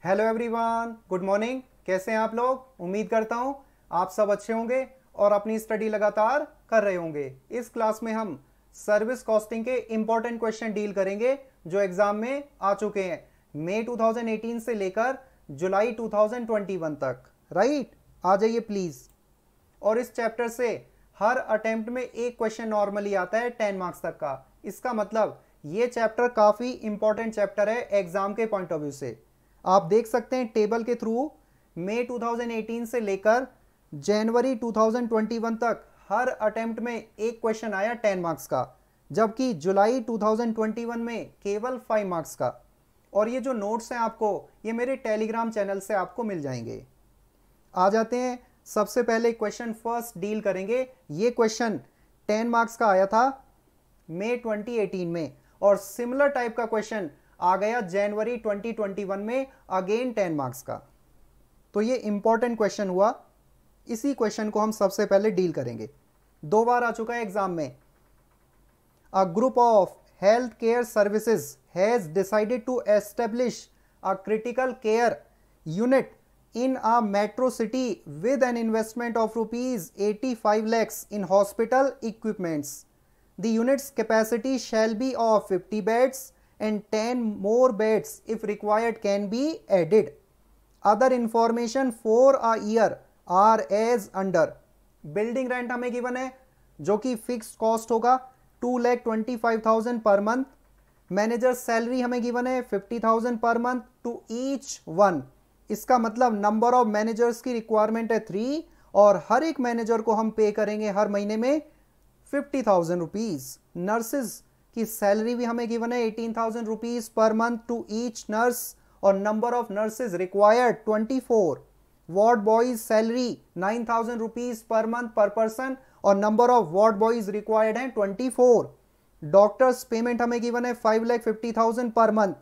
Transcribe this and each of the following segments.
Hello everyone, good morning. कैसे हैं आप लोग? उम्मीद करता हूं आप सब अच्छे होंगे और अपनी स्टडी लगातार कर रहे होंगे। इस क्लास में हम सर्विस कॉस्टिंग के इंपॉर्टेंट क्वेश्चन डील करेंगे जो एग्जाम में आ चुके हैं मई 2018 से लेकर जुलाई 2021 तक। राइट, आ जाइए प्लीज। और इस चैप्टर से हर अटेम्प्ट में एक क्वेश्चन नॉर्मली आता है 10 मार्क्स तक का। इसका मतलब ये चैप्टर काफी इंपॉर्टेंट चैप्टर है एग्जाम के पॉइंट ऑफ व्यू से। आप देख सकते हैं टेबल के थ्रू मई 2018 से लेकर जनवरी 2021 तक हर अटेम्प्ट में एक क्वेश्चन आया 10 मार्क्स का, जबकि जुलाई 2021 में केवल 5 मार्क्स का। और ये जो नोट्स हैं आपको ये मेरे टेलीग्राम चैनल से आपको मिल जाएंगे। आ जाते हैं, सबसे पहले क्वेश्चन फर्स्ट डील करेंगे। ये क्वेश्चन 10 मार्क्स का आया था मई 2018 में और सिमिलर टाइप का क्वेश्चन आ गया जनवरी 2021 में, अगेन 10 मार्क्स का। तो ये इंपॉर्टेंट क्वेश्चन हुआ। इसी क्वेश्चन को हम सबसे पहले डील करेंगे। 2 बार आ चुका है एग्जाम में। A group of health care services has decided to establish a critical care unit in a metro city with an investment of rupees 85 lakhs in hospital equipments. The unit's capacity shall be of 50 beds and 10 more beds if required can be added. Other information for a year are as under. Building rent हमें given है जो कि fixed cost होगा 2,25,000 per month. Manager salary हमें given है 50,000 per month to each one. इसका मतलब number of managers की रिक्वायरमेंट है 3 और हर एक मैनेजर को हम पे करेंगे हर महीने में 50,000 रुपीज। नर्सेज की सैलरी भी हमें गिवन है 18,000 rupees per month to each nurse और number of nurses required 24। Ward boys salary 9,000 rupees per month per person और number of ward boys required हैं 24। डॉक्टर्स पेमेंट हमें गिवन है 5,50,000 पर मंथ।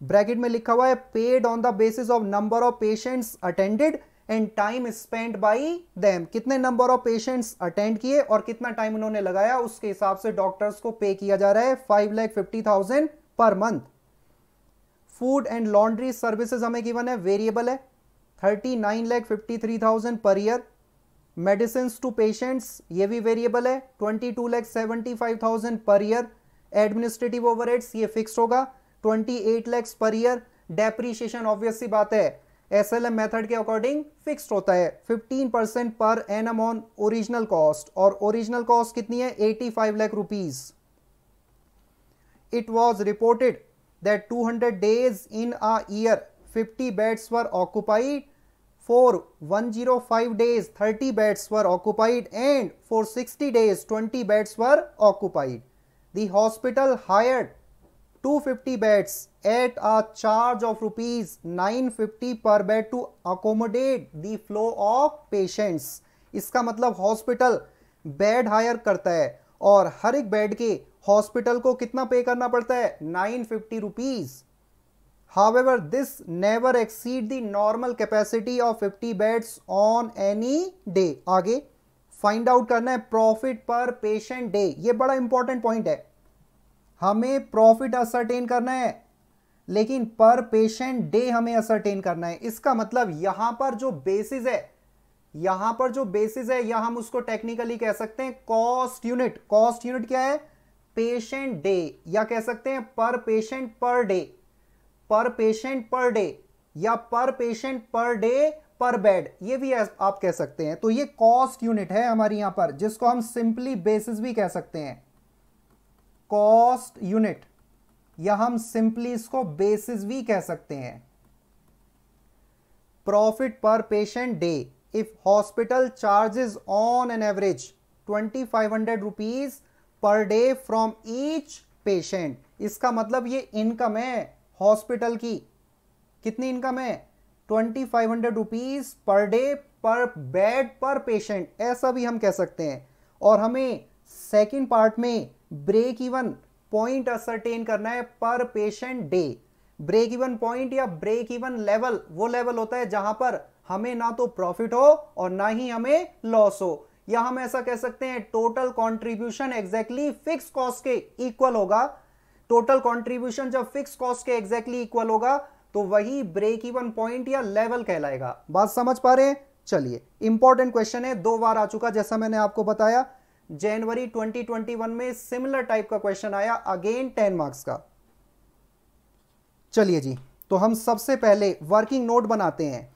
ब्रैकेट में लिखा हुआ है paid on the basis of number of patients attended and time spend by them. कितने number of patients attend किए और कितना टाइम उन्होंने लगाया उसके हिसाब से डॉक्टर्स को पे किया जा रहा है 5,50,000 per month. Food and laundry services हमें गिवन है, वेरिएबल है 39,53,000 per year. Medicine to patients ये भी वेरिएबल है 22,75,000 पर ईयर। एडमिनिस्ट्रेटिव ओवरहेड्स ये फिक्स होगा 28 lakhs per year. Depreciation obvious सी बात है एसएलएम मेथड के अकॉर्डिंग फिक्स्ड होता है 15% per annum on original cost और ओरिजिनल कॉस्ट कितनी है 85 lakh rupees. It was reported that 200 days in a year 50 beds were occupied, for 105 days 30 beds were occupied and for 60 days 20 beds were occupied. The hospital hired 250 beds at a charge of rupees 950 per bed to accommodate the flow of patients. इसका मतलब hospital bed higher करता है और हर एक bed के hospital को कितना पे करना पड़ता है 950 rupees. However, this never exceed the normal capacity of 50 beds on any day. आगे फाइंड आउट करना है प्रॉफिट पर पेशेंट डे। ये बड़ा इंपॉर्टेंट पॉइंट है। हमें प्रॉफिट असरटेन करना है लेकिन पर पेशेंट डे हमें असरटेन करना है। इसका मतलब यहां पर जो बेसिस है या हम उसको टेक्निकली कह सकते हैं कॉस्ट यूनिट। कॉस्ट यूनिट क्या है? पेशेंट डे, या कह सकते हैं पर पेशेंट पर डे, पर पेशेंट पर डे या पर पेशेंट पर डे पर बेड, ये भी आप कह सकते हैं। तो ये कॉस्ट यूनिट है हमारी यहां पर, जिसको हम सिंपली बेसिस भी कह सकते हैं, कॉस्ट यूनिट, या हम सिंपली इसको बेसिस भी कह सकते हैं। प्रॉफिट पर patient day if hospital charges on an average 2,500 rupees per day from each patient. इसका मतलब ये इनकम है हॉस्पिटल की। कितनी इनकम है? 2,500 रुपीज पर डे पर बेड पर पेशेंट, ऐसा भी हम कह सकते हैं। और हमें सेकेंड पार्ट में ब्रेक इवन पॉइंट असरटेन करना है पर patient day. Break even point या ब्रेक इवन लेवल वो लेवल होता है जहां पर हमें ना तो प्रॉफिट हो और ना ही हमें लॉस हो, या हम ऐसा कह सकते हैं total contribution exactly fix cost के इक्वल होगा। टोटल कंट्रीब्यूशन जब फिक्स कॉस्ट के एग्जैक्टली इक्वल होगा तो वही ब्रेक इवन पॉइंट या लेवल कहलाएगा। बात समझ पा रहे हैं? चलिए, इंपॉर्टेंट क्वेश्चन है, 2 बार आ चुका जैसा मैंने आपको बताया। जनवरी 2021 में सिमिलर टाइप का क्वेश्चन आया, अगेन 10 मार्क्स का। चलिए जी, तो हम सबसे पहले वर्किंग नोट बनाते हैं।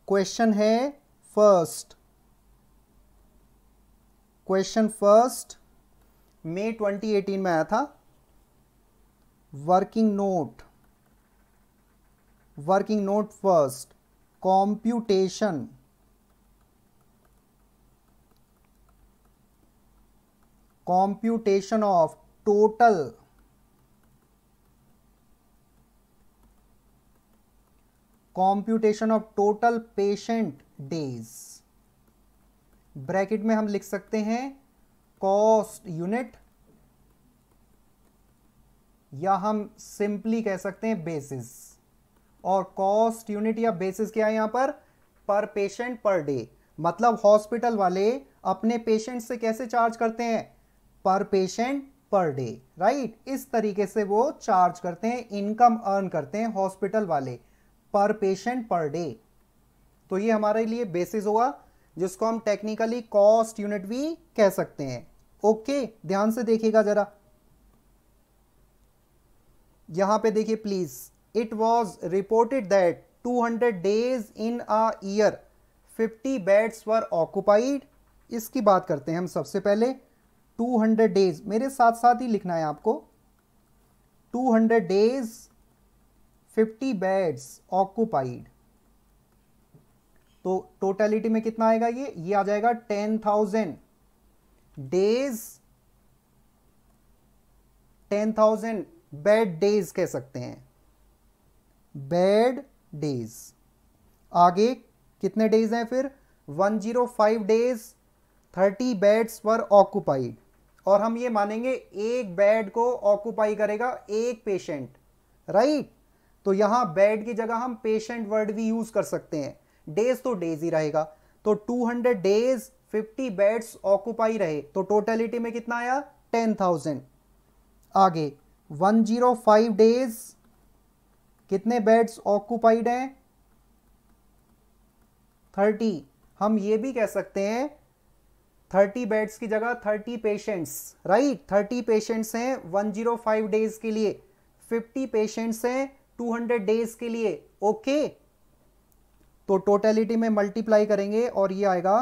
क्वेश्चन है फर्स्ट, क्वेश्चन फर्स्ट मई 2018 में आया था। Working note first, computation of total patient days. Bracket में हम लिख सकते हैं कॉस्ट यूनिट, या हम सिंपली कह सकते हैं बेसिस। और कॉस्ट यूनिट या बेसिस क्या है यहां पर पेशेंट पर डे। मतलब हॉस्पिटल वाले अपने पेशेंट से कैसे चार्ज करते हैं? पर पेशेंट पर डे, राइट। इस तरीके से वो चार्ज करते हैं, इनकम अर्न करते हैं हॉस्पिटल वाले पर पेशेंट पर डे। तो ये हमारे लिए बेसिस होगा, जिसको हम टेक्निकली कॉस्ट यूनिट भी कह सकते हैं। ओके, ध्यान से देखिएगा जरा, यहां पे देखिए please. It was reported that 200 days in a year 50 beds were occupied. इसकी बात करते हैं हम सबसे पहले। 200 डेज, मेरे साथ साथ ही लिखना है आपको। 200 डेज 50 बेड्स ऑक्युपाइड, तो टोटलिटी में कितना आएगा? ये आ जाएगा 10,000 डेज, 10,000 बेड डेज कह सकते हैं, बेड डेज। आगे कितने डेज हैं फिर? 105 डेज 30 बेड्स वर ऑक्युपाइड। और हम ये मानेंगे एक बेड को ऑक्युपाई करेगा एक पेशेंट, राइट। तो यहां बेड की जगह हम पेशेंट वर्ड भी यूज कर सकते हैं, डेज तो डेज ही रहेगा। तो 200 डेज 50 बेड्स ऑक्युपाई रहे, तो टोटलिटी में कितना आया? 10,000। आगे 105 डेज कितने बेड्स ऑक्युपाइड हैं? 30। हम ये भी कह सकते हैं 30 बेड्स की जगह 30 पेशेंट्स, राइट। 30 पेशेंट्स हैं 105 डेज के लिए, 50 पेशेंट्स हैं 200 डेज के लिए। ओके, तो टोटलिटी में मल्टीप्लाई करेंगे और ये आएगा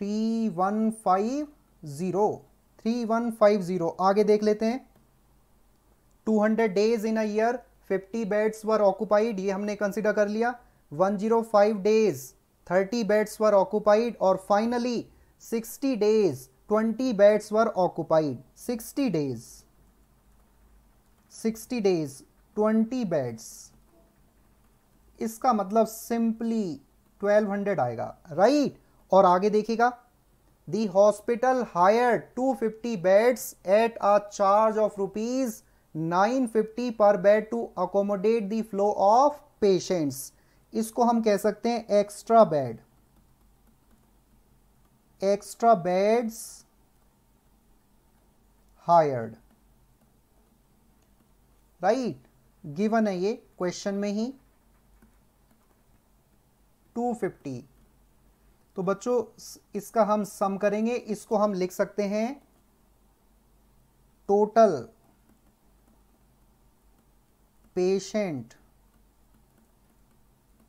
3150। आगे देख लेते हैं। 200 days in a year 50 beds were occupied, ये हमने कंसीडर कर लिया। 105 डेज 30 बेड्स वर ऑक्युपाइड, और finally 60 days 20 beds were occupied. 60 days 20 beds, इसका मतलब सिंपली 1200 आएगा, राइट। और आगे देखिएगा, the hospital hired 250 beds at a charge of ₹950 per bed to accommodate the flow of patients. इसको हम कह सकते हैं extra beds hired, right. Given है ये क्वेश्चन में ही 250। तो बच्चों इसका हम सम करेंगे, इसको हम लिख सकते हैं टोटल पेशेंट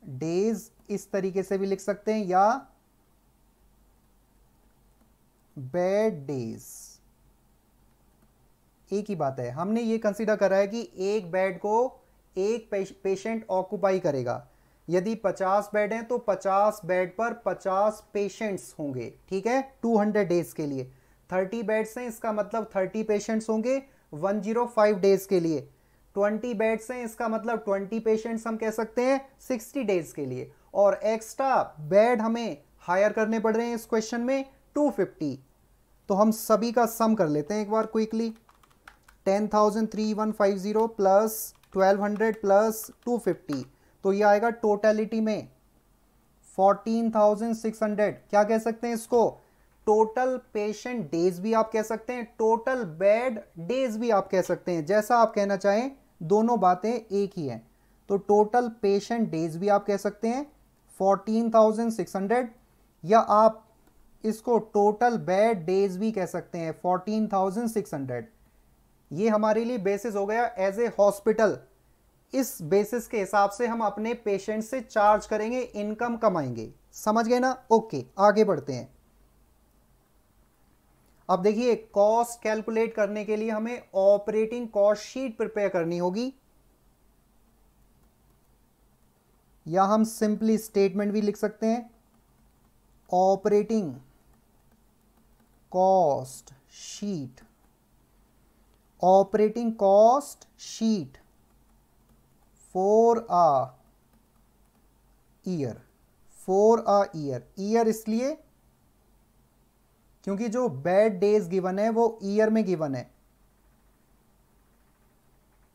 डेज, इस तरीके से भी लिख सकते हैं, या बेड डेज। एक ही बात है, हमने ये कंसीडर करा है कि एक बेड को एक पेशेंट ऑक्युपाई करेगा। यदि 50 बेड हैं तो 50 बेड पर 50 पेशेंट्स होंगे, ठीक है, 200 डेज के लिए। 30 बेड्स हैं, इसका मतलब 30 पेशेंट्स होंगे 105 डेज के लिए। 20 बेड्स हैं, इसका मतलब 20 पेशेंट्स हम कह सकते हैं 60 डेज के लिए। और एक्स्ट्रा बेड हमें हायर करने पड़ रहे हैं इस क्वेश्चन में 250। तो हम सभी का सम कर लेते हैं एक बार क्विकली। 10,3150 प्लस 1200 प्लस 250, तो ये आएगा टोटलिटी में 14,600। क्या कह सकते हैं इसको? टोटल पेशेंट डेज भी आप कह सकते हैं, टोटल बेड डेज भी आप कह सकते हैं, जैसा आप कहना चाहें, दोनों बातें एक ही हैं। तो टोटल पेशेंट डेज भी आप कह सकते हैं 14,600, या आप इसको टोटल बेड डेज भी कह सकते हैं 14,600। ये हमारे लिए बेसिस हो गया एज ए हॉस्पिटल। इस बेसिस के हिसाब से हम अपने पेशेंट से चार्ज करेंगे, इनकम कमाएंगे। समझ गए ना? ओके, आगे बढ़ते हैं। अब देखिए, कॉस्ट कैलकुलेट करने के लिए हमें ऑपरेटिंग कॉस्ट शीट प्रिपेयर करनी होगी, या हम सिंपली स्टेटमेंट भी लिख सकते हैं, operating cost sheet, operating cost sheet for a year, for a year. Year इसलिए क्योंकि जो बेड डेज गिवन है वो ईयर में गिवन है।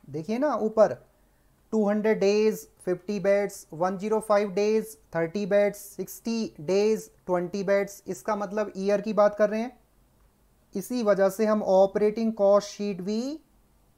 देखिए ना ऊपर, 200 days 50 beds, 105 days 30 beds, 60 days 20 beds, इसका मतलब ईयर की बात कर रहे हैं। इसी वजह से हम ऑपरेटिंग कॉस्ट शीट भी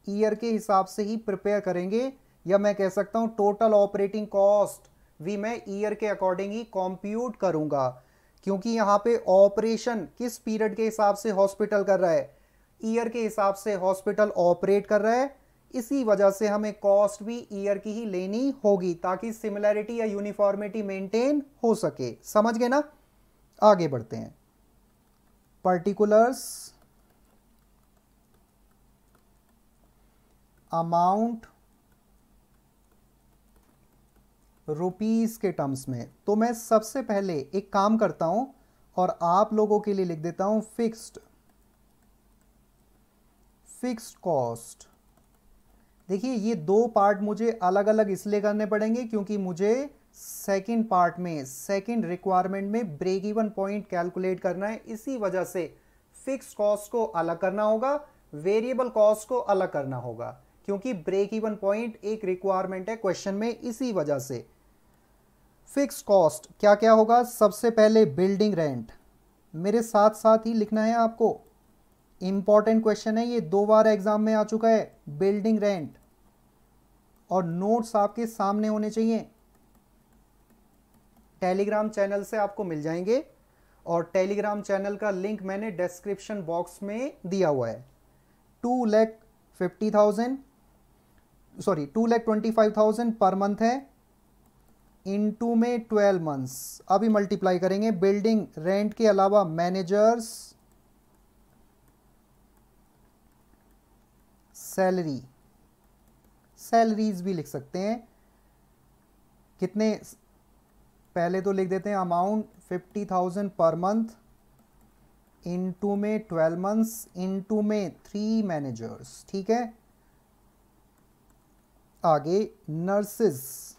ईयर के हिसाब से ही प्रिपेयर करेंगे, या मैं कह सकता हूं टोटल ऑपरेटिंग कॉस्ट भी मैं ईयर के अकॉर्डिंग ही कंप्यूट करूंगा, क्योंकि यहां पे ऑपरेशन किस पीरियड के हिसाब से हॉस्पिटल कर रहा है, ईयर के हिसाब से हॉस्पिटल ऑपरेट कर रहा है। इसी वजह से हमें कॉस्ट भी ईयर की ही लेनी होगी, ताकि सिमिलैरिटी या यूनिफॉर्मिटी मेंटेन हो सके। समझ गए ना? आगे बढ़ते हैं। पर्टिकुलर्स अमाउंट रुपीस के टर्म्स में। तो मैं सबसे पहले एक काम करता हूं और आप लोगों के लिए लिख देता हूं फिक्स्ड कॉस्ट। देखिए, ये दो पार्ट मुझे अलग अलग इसलिए करने पड़ेंगे क्योंकि मुझे सेकंड पार्ट में, सेकंड रिक्वायरमेंट में ब्रेक इवन पॉइंट कैलकुलेट करना है। इसी वजह से फिक्स्ड कॉस्ट को अलग करना होगा, वेरिएबल कॉस्ट को अलग करना होगा, क्योंकि ब्रेक इवन पॉइंट एक रिक्वायरमेंट है क्वेश्चन में। इसी वजह से फिक्स्ड कॉस्ट क्या क्या होगा? सबसे पहले बिल्डिंग रेंट, मेरे साथ साथ ही लिखना है आपको, इंपॉर्टेंट क्वेश्चन है ये, 2 बार एग्जाम में आ चुका है। बिल्डिंग रेंट, और नोट्स आपके सामने होने चाहिए, टेलीग्राम चैनल से आपको मिल जाएंगे, और टेलीग्राम चैनल का लिंक मैंने डिस्क्रिप्शन बॉक्स में दिया हुआ है। 2,25,000 पर मंथ है, इनटू में 12 मंथ्स। अभी मल्टीप्लाई करेंगे। बिल्डिंग रेंट के अलावा मैनेजर्स सैलरी, सैलरीज भी लिख सकते हैं। कितने? पहले तो लिख देते हैं अमाउंट 50,000 पर मंथ, इनटू में 12 मंथ्स, इनटू में 3 मैनेजर्स। ठीक है, आगे नर्सेस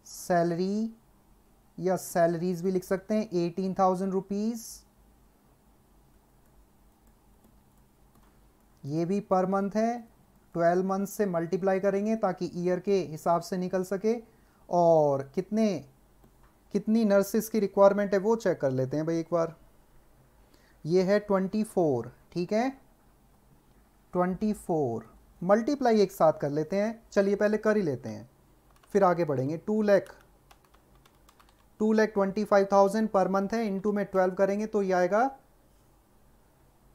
सैलरी या सैलरीज भी लिख सकते हैं, 18,000 रुपीज, ये भी पर मंथ है। 12 मंथ से मल्टीप्लाई करेंगे ताकि ईयर के हिसाब से निकल सके। और कितनी नर्सिस की रिक्वायरमेंट है वो चेक कर लेते हैं भाई एक बार। ये है 24, ठीक है, 24 मल्टीप्लाई एक साथ कर लेते हैं। चलिए पहले कर ही लेते हैं, फिर आगे बढ़ेंगे। 2,25,000 पर मंथ है, इनटू में 12 करेंगे तो ये आएगा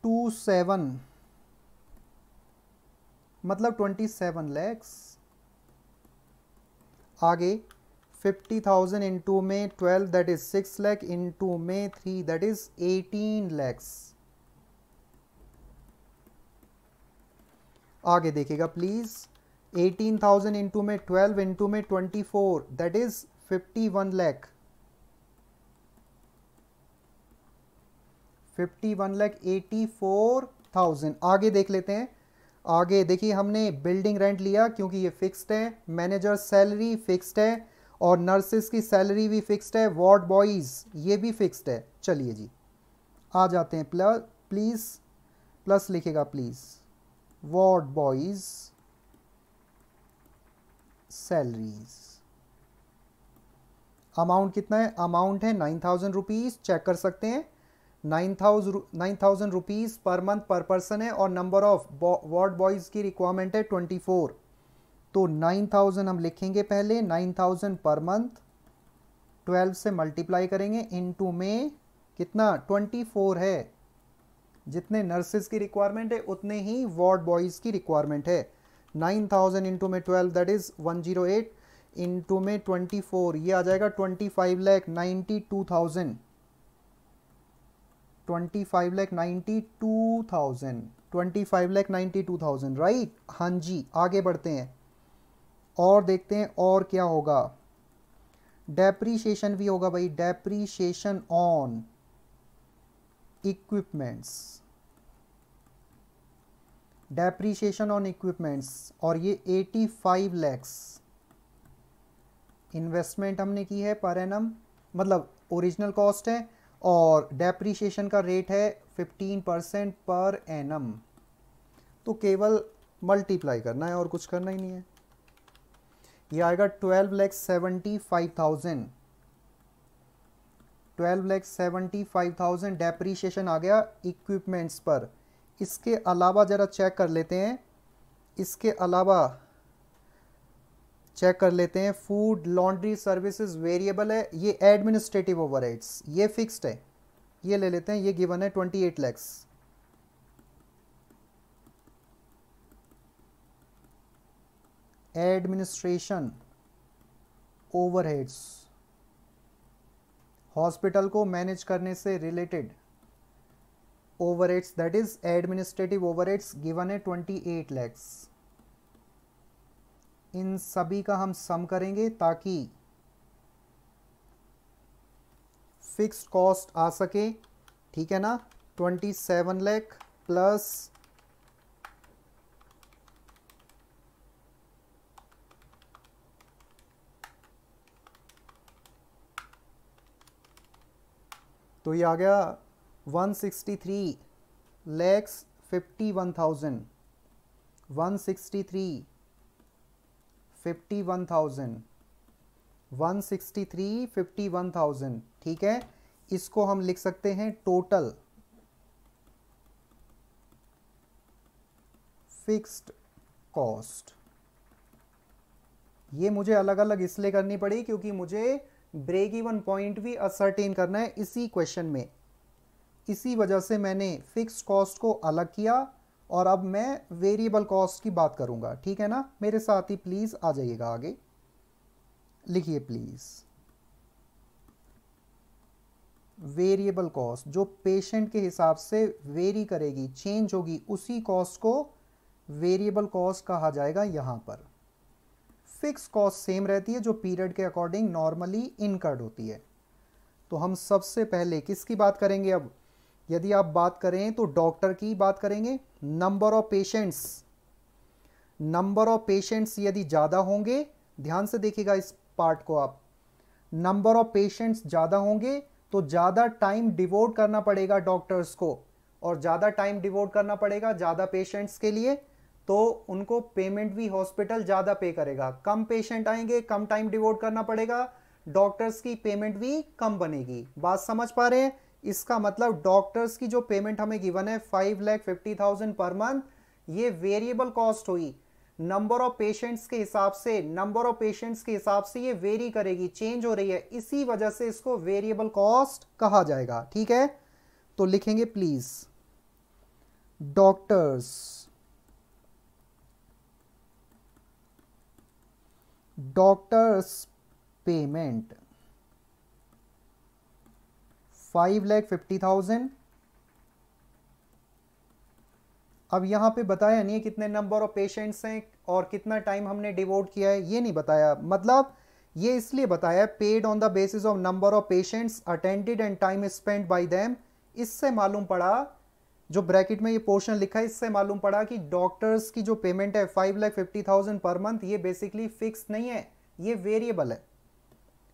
27, मतलब 27 लैक्स। आगे 50,000 इंटू में 12 दैट इज 6 लाख, इंटू में 3 दैट इज 18 लैक्स। आगे देखिएगा प्लीज, 18,000 इंटू में 12 इंटू में 24 दैट इज 51 लाख, 51,84,000। आगे देख लेते हैं। आगे देखिए, हमने बिल्डिंग रेंट लिया क्योंकि ये फिक्स्ड है, मैनेजर सैलरी फिक्स्ड है, और नर्सिस की सैलरी भी फिक्स्ड है, वार्ड बॉयज ये भी फिक्स्ड है। चलिए जी आ जाते हैं। प्लीज प्लस लिखेगा please, ward boys salaries. Amount कितना है, अमाउंट है 9,000 रुपीज़, चेक कर सकते हैं 9,000 रुपीज़ पर मंथ पर पर्सन है, और नंबर ऑफ वार्ड बॉयज़ की रिक्वायरमेंट है 24। तो 9,000 हम लिखेंगे पहले, 9,000 पर मंथ 12 से मल्टीप्लाई करेंगे, इनटू में कितना 24 है। जितने नर्सेज की रिक्वायरमेंट है उतने ही वार्ड बॉयज़ की रिक्वायरमेंट है। 9,000 इंटू में 12 दैट इज़ 108, इंटू में 24 ये आ जाएगा 25,92,000, 25,92,000 राइट। हाँ जी, आगे बढ़ते हैं और देखते हैं और क्या होगा। डेप्रीशिएशन भी होगा भाई, depreciation on equipments, depreciation on equipments, और ये 85 लैक्स इन्वेस्टमेंट हमने की है पर एनम, मतलब ओरिजिनल कॉस्ट है, और डेप्रीशिएशन का रेट है 15% पर एनम। तो केवल मल्टीप्लाई करना है और कुछ करना ही नहीं है। ये आएगा 12,75,000, 12,75,000 डेप्रीशिएशन आ गया इक्विपमेंट्स पर। इसके अलावा ज़रा चेक कर लेते हैं, इसके अलावा चेक कर लेते हैं, फूड लॉन्ड्री सर्विसेज वेरिएबल है, ये एडमिनिस्ट्रेटिव ओवरहेड्स ये फिक्स्ड है, ये ले लेते हैं, ये गिवन है 28 लैक्स। एडमिनिस्ट्रेशन ओवरहेड्स, हॉस्पिटल को मैनेज करने से related overheads that is administrative overheads given है 28 लैक्स। इन सभी का हम सम करेंगे ताकि फिक्स्ड कॉस्ट आ सके, ठीक है ना। 27 लाख प्लस तो ये आ गया 163 लैक्स 51,000, 163 51,000, 163 51,000, ठीक है। इसको हम लिख सकते हैं टोटल फिक्स्ड कॉस्ट। ये मुझे अलग अलग इसलिए करनी पड़ी क्योंकि मुझे ब्रेक इवन पॉइंट भी असर्टेन करना है इसी क्वेश्चन में, इसी वजह से मैंने फिक्स्ड कॉस्ट को अलग किया और अब मैं वेरिएबल कॉस्ट की बात करूंगा, ठीक है ना। मेरे साथ ही प्लीज आ जाइएगा आगे, लिखिए प्लीज। वेरिएबल कॉस्ट जो पेशेंट के हिसाब से वेरी करेगी, चेंज होगी, उसी कॉस्ट को वेरिएबल कॉस्ट कहा जाएगा। यहां पर फिक्स कॉस्ट सेम रहती है जो पीरियड के अकॉर्डिंग नॉर्मली इनकर्ड होती है। तो हम सबसे पहले किसकी बात करेंगे अब, यदि आप बात करें तो डॉक्टर की बात करेंगे। Number of patients, number of patients यदि ज़्यादा होंगे, ध्यान से देखिएगा इस पार्ट को आप, नंबर ऑफ पेशेंट्स ज़्यादा होंगे तो ज़्यादा टाइम डिवोट करना पड़ेगा डॉक्टर्स को, और ज़्यादा टाइम डिवोट करना पड़ेगा ज़्यादा पेशेंट्स के लिए, तो उनको पेमेंट भी हॉस्पिटल ज़्यादा पे करेगा। कम पेशेंट आएंगे, कम टाइम डिवोट करना पड़ेगा, डॉक्टर्स की पेमेंट भी कम बनेगी। बात समझ पा रहे हैं? इसका मतलब डॉक्टर्स की जो पेमेंट हमें गिवन है 5,50,000 पर मंथ, ये वेरिएबल कॉस्ट हुई। नंबर ऑफ पेशेंट्स के हिसाब से, नंबर ऑफ पेशेंट्स के हिसाब से ये वेरी करेगी, चेंज हो रही है, इसी वजह से इसको वेरिएबल कॉस्ट कहा जाएगा, ठीक है। तो लिखेंगे प्लीज डॉक्टर्स पेमेंट 5,50,000। अब यहां पे बताया नहीं है कितने नंबर ऑफ पेशेंट्स हैं और कितना टाइम हमने डिवोट किया है, ये नहीं बताया। मतलब ये इसलिए बताया paid on the basis of number of patients attended and time spent bye them. इससे मालूम पड़ा, जो ब्रैकेट में ये पोर्शन लिखा है, इससे मालूम पड़ा कि डॉक्टर्स की जो पेमेंट है 5,50,000 पर मंथ, ये बेसिकली फिक्स नहीं है, ये वेरिएबल है,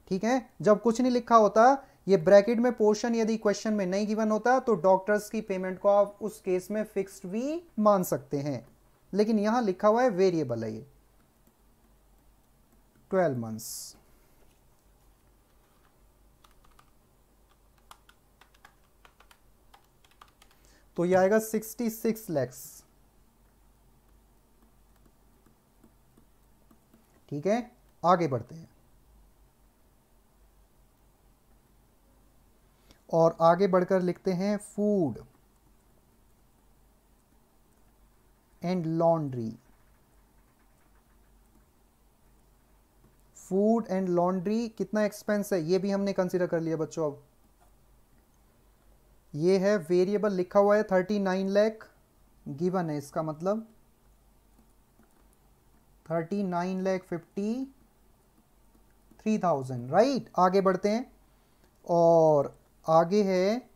ठीक है। जब कुछ नहीं लिखा होता, ये ब्रैकेट में पोर्शन यदि क्वेश्चन में नहीं गिवन होता, तो डॉक्टर्स की पेमेंट को आप उस केस में फिक्स्ड भी मान सकते हैं, लेकिन यहां लिखा हुआ है वेरिएबल है ये 12 मंथ्स। तो ये आएगा 66 लैक्स। ठीक है, आगे बढ़ते हैं और आगे बढ़कर लिखते हैं food and laundry. Food and laundry कितना एक्सपेंस है ये भी हमने कंसीडर कर लिया बच्चों। अब ये है वेरिएबल लिखा हुआ है 39 लाख गिवन है, इसका मतलब 39,53,000 राइट। आगे बढ़ते हैं और आगे है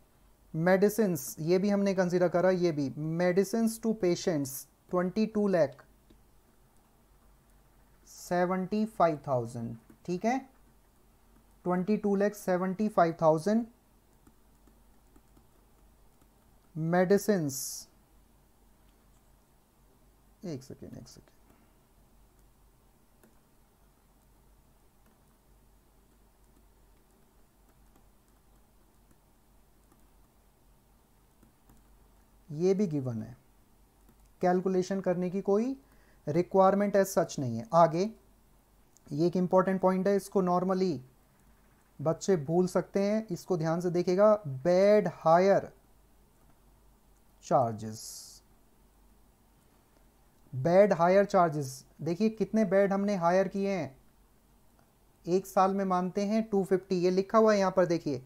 मेडिसिन्स, ये भी हमने कंसीडर करा, ये भी मेडिसिन्स टू पेशेंट्स 22,75,000। ठीक है, 22,75,000 मेडिसिन्स। एक सेकेंड ये भी गिवन है, कैलकुलेशन करने की कोई रिक्वायरमेंट एज सच नहीं है। आगे ये एक इंपॉर्टेंट पॉइंट है, इसको नॉर्मली बच्चे भूल सकते हैं, इसको ध्यान से देखिएगा। Bed higher charges, bed higher charges, देखिए कितने बेड हमने हायर किए हैं एक साल में, मानते हैं 250, ये लिखा हुआ है यहाँ पर। देखिए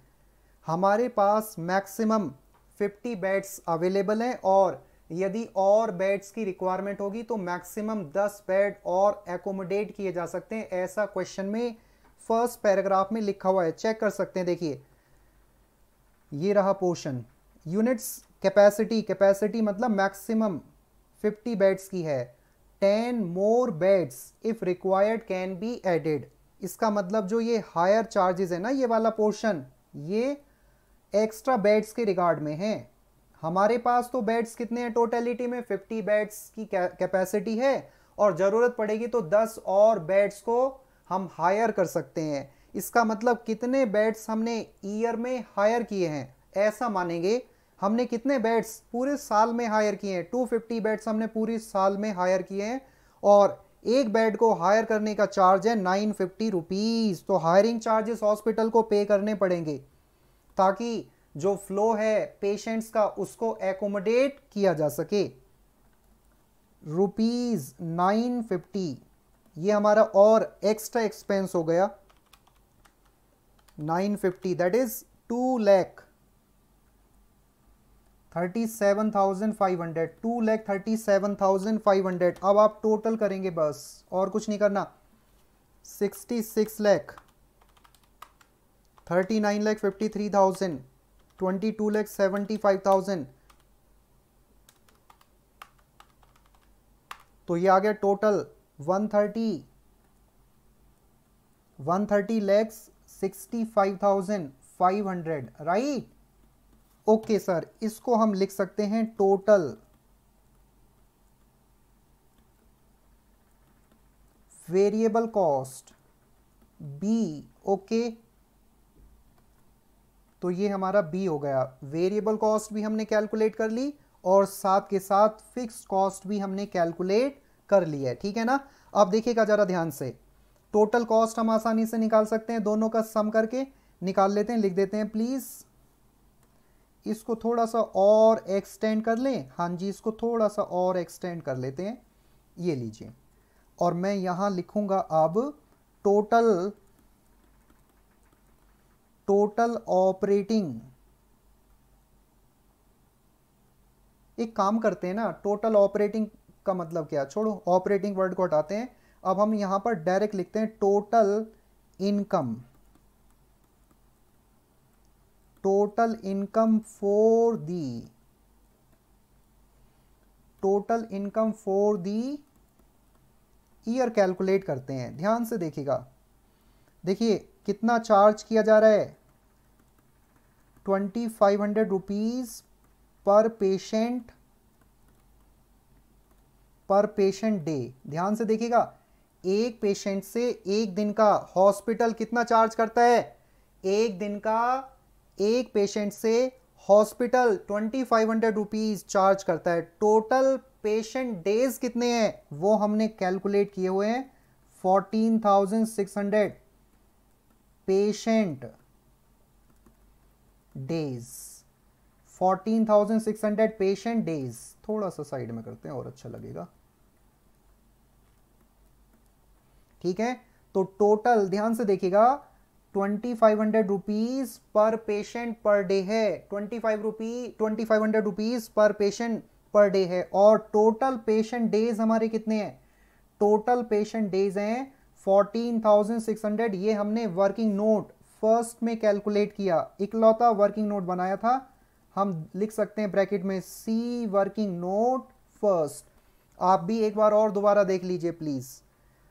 हमारे पास मैक्सिमम 50 बेड्स अवेलेबल हैं और यदि और बेड्स की रिक्वायरमेंट होगी तो मैक्सिमम 10 बेड और एकोमोडेट किए जा सकते हैं। ऐसा क्वेश्चन में फर्स्ट पैराग्राफ में लिखा हुआ है, चेक कर सकते हैं। देखिए ये रहा पोर्शन, यूनिट्स कैपेसिटी, कैपेसिटी मतलब मैक्सिमम 50 बेड्स की है। 10 more beds if required can be added. इसका मतलब जो ये हायर चार्जेस है ना, ये वाला पोर्शन, ये एक्स्ट्रा बेड्स के रिगार्ड में है। हमारे पास तो बेड्स कितने हैं टोटलिटी में, 50 बेड्स की कैपेसिटी है और ज़रूरत पड़ेगी तो 10 और बेड्स को हम हायर कर सकते हैं। इसका मतलब कितने बेड्स हमने ईयर में हायर किए हैं, ऐसा मानेंगे। हमने कितने बेड्स पूरे साल में हायर किए हैं, 250 बेड्स हमने पूरे साल में हायर किए हैं और एक बेड को हायर करने का चार्ज है 950 रुपीज़। तो हायरिंग चार्जेस हॉस्पिटल को पे करने पड़ेंगे ताकि जो फ्लो है पेशेंट्स का उसको एकोमोडेट किया जा सके। ₹950 ये हमारा और एक्स्ट्रा एक्सपेंस हो गया 950, दैट इज 2,37,500, 2,37,500। अब आप टोटल करेंगे बस, और कुछ नहीं करना। 66 लाख, 39,53,000, 22,75,000, तो ये आ गया टोटल 130,65,500 राइट। ओके सर, इसको हम लिख सकते हैं total variable cost B. Okay, तो ये हमारा बी हो गया। वेरिएबल कॉस्ट भी हमने कैलकुलेट कर ली और साथ के साथ फिक्स्ड कॉस्ट भी हमने कैलकुलेट कर ली है। ठीक है ना। अब देखिएगा जरा ध्यान से, टोटल कॉस्ट हम आसानी से निकाल सकते हैं, दोनों का सम करके निकाल लेते हैं। लिख देते हैं प्लीज, इसको थोड़ा सा और एक्सटेंड कर लें। हाँ जी, इसको थोड़ा सा और एक्सटेंड कर लेते हैं, ये लीजिए। और मैं यहां लिखूंगा अब टोटल ऑपरेटिंग। एक काम करते हैं ना, टोटल ऑपरेटिंग का मतलब क्या, छोड़ो ऑपरेटिंग वर्ड को हटाते हैं। अब हम यहां पर डायरेक्ट लिखते हैं total income. Total income for the year calculate करते हैं। ध्यान से देखिएगा, देखिए कितना चार्ज किया जा रहा है, 2,500 रुपीज पर पेशेंट डे। ध्यान से देखिएगा, एक पेशेंट से एक दिन का हॉस्पिटल कितना चार्ज करता है, एक दिन का एक पेशेंट से हॉस्पिटल 2500 रुपीज चार्ज करता है। टोटल पेशेंट डेज कितने हैं वो हमने कैलकुलेट किए हुए हैं 14,600 पेशेंट डेज। 14,600 patient days. थोड़ा सा साइड में करते हैं और अच्छा लगेगा। ठीक है, तो टोटल ध्यान से देखिएगा 2500 rupees per patient per day है। 2500 rupees per patient per day है। और टोटल पेशेंट डेज हमारे कितने हैं? टोटल पेशेंट डेज हैं 14,600। ये हमने वर्किंग नोट फर्स्ट में कैलकुलेट किया, इकलौता वर्किंग नोट बनाया था। हम लिख सकते हैं ब्रैकेट में सी वर्किंग नोट फर्स्ट। आप भी एक बार और दोबारा देख लीजिए प्लीज।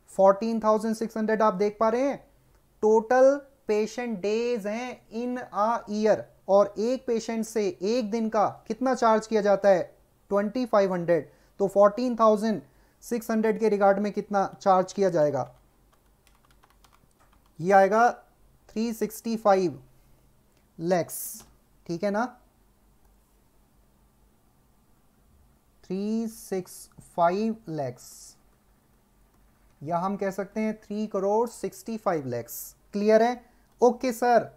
14,600 आप देख पा रहे हैं। टोटल पेशेंट डेज हैं इन अ ईयर, और एक पेशेंट से एक दिन का कितना चार्ज किया जाता है? 2500। तो 14,600 के रिगार्ड में कितना चार्ज किया जाएगा? ये आएगा 365 लैक्स। ठीक है ना? 365 लैक्स, या हम कह सकते हैं 3,65 लैक्स। क्लियर है? Okay sir.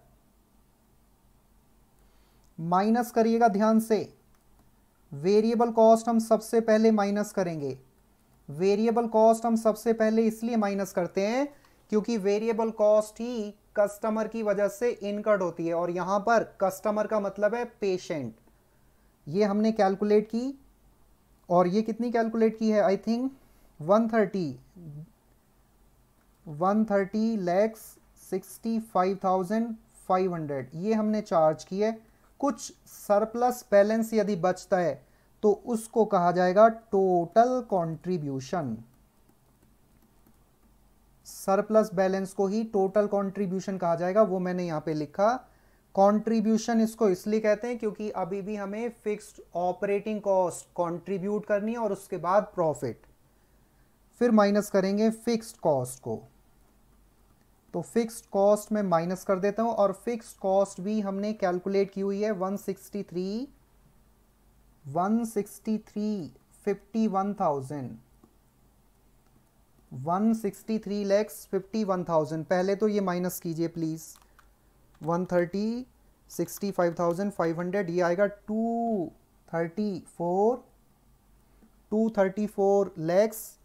माइनस करिएगा ध्यान से। वेरिएबल कॉस्ट हम सबसे पहले माइनस करेंगे। वेरिएबल कॉस्ट हम सबसे पहले इसलिए माइनस करते हैं क्योंकि वेरिएबल कॉस्ट ही कस्टमर की वजह से इनकर्ड होती है, और यहां पर कस्टमर का मतलब है पेशेंट। ये हमने कैलकुलेट की, और ये कितनी कैलकुलेट की है? आई थिंक 130 लैक्स 65,500 ये हमने चार्ज की है। कुछ सरप्लस बैलेंस यदि बचता है तो उसको कहा जाएगा टोटल कंट्रीब्यूशन। सरप्लस बैलेंस को ही टोटल कंट्रीब्यूशन कहा जाएगा, वो मैंने यहां पे लिखा। कंट्रीब्यूशन इसको इसलिए कहते हैं क्योंकि अभी भी हमें फिक्स्ड ऑपरेटिंग कॉस्ट कंट्रीब्यूट करनी है और उसके बाद प्रॉफिट, फिर माइनस करेंगे फिक्स्ड कॉस्ट को। तो फिक्स्ड कॉस्ट में माइनस कर देता हूं, और फिक्स्ड कॉस्ट भी हमने कैलकुलेट की हुई है 163 51,000 163 लैक्स 51,000। पहले तो ये माइनस कीजिए प्लीज। 130 65,500 ये आएगा 234 लैक्स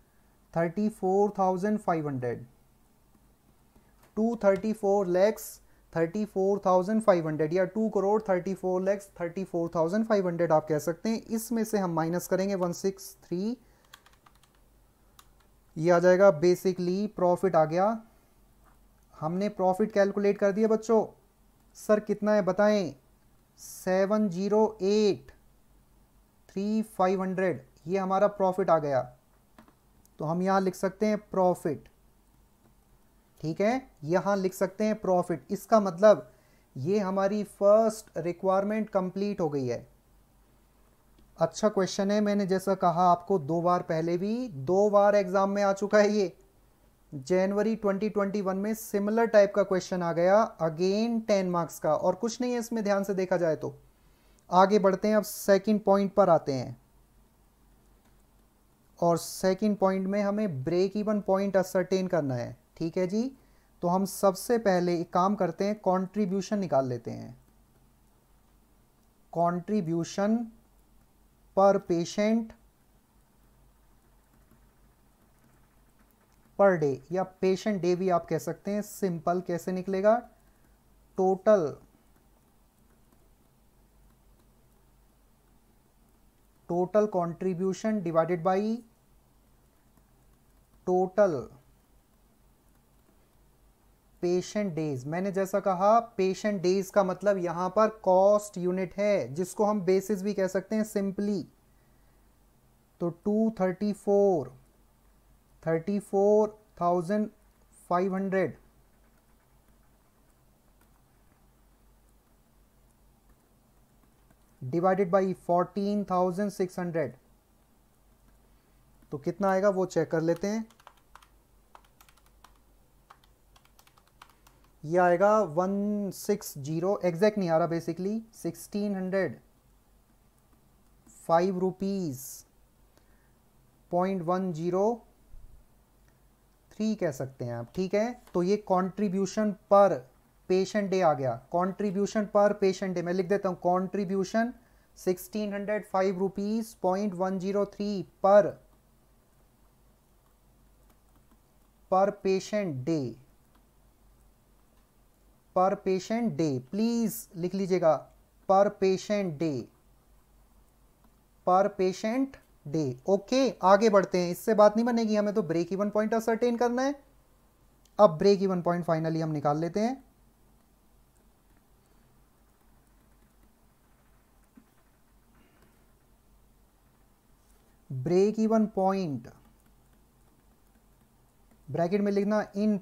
34,500। 234 लैक्स 34,500 या 2,34 लैक्स 34,500 आप कह सकते हैं। इसमें से हम माइनस करेंगे 163, ये आ जाएगा बेसिकली प्रॉफिट आ गया। हमने प्रॉफिट कैलकुलेट कर दिया बच्चों। सर कितना है बताएं? 708,3,500 ये हमारा प्रॉफिट आ गया। तो हम यहां लिख सकते हैं प्रॉफिट। ठीक है, यहां लिख सकते हैं प्रॉफिट। इसका मतलब ये हमारी फर्स्ट रिक्वायरमेंट कंप्लीट हो गई है। अच्छा क्वेश्चन है, मैंने जैसा कहा आपको 2 बार पहले भी 2 बार एग्जाम में आ चुका है। ये जनवरी 2021 में सिमिलर टाइप का क्वेश्चन आ गया, अगेन 10 मार्क्स का, और कुछ नहीं है इसमें ध्यान से देखा जाए तो। आगे बढ़ते हैं, अब सेकंड पॉइंट पर आते हैं, और सेकंड पॉइंट में हमें ब्रेक इवन पॉइंट असरटेन करना है। ठीक है जी, तो हम सबसे पहले एक काम करते हैं, कंट्रीब्यूशन निकाल लेते हैं। Contribution per patient per day, या पेशेंट डे भी आप कह सकते हैं। सिंपल कैसे निकलेगा? Total contribution divided by total patient days. मैंने जैसा कहा पेशेंट डेज का मतलब यहां पर कॉस्ट यूनिट है, जिसको हम बेसिस भी कह सकते हैं सिंपली। तो 34,500 डिवाइडेड बाई 14,600, तो कितना आएगा वो चेक कर लेते हैं। ये आएगा 160, एग्जैक्ट नहीं आ रहा बेसिकली, 1605 रुपीज़ .103 कह सकते हैं आप, ठीक है। तो ये कंट्रीब्यूशन पर पेशेंट डे आ गया, कंट्रीब्यूशन पर पेशेंट डे, मैं लिख देता हूँ कंट्रीब्यूशन 1605 रुपीज़ .103 पर पेशेंट डे, पर पेशेंट डे, प्लीज लिख लीजिएगा, पर पेशेंट डे, पर पेशेंट डे। ओके, आगे बढ़ते हैं, इससे बात नहीं बनेगी, हमें तो ब्रेक इवन पॉइंट असरटेन करना है। अब ब्रेक इवन पॉइंट फाइनली हम निकाल लेते हैं। ब्रेक इवन पॉइंट ब्रैकेट में लिखना इन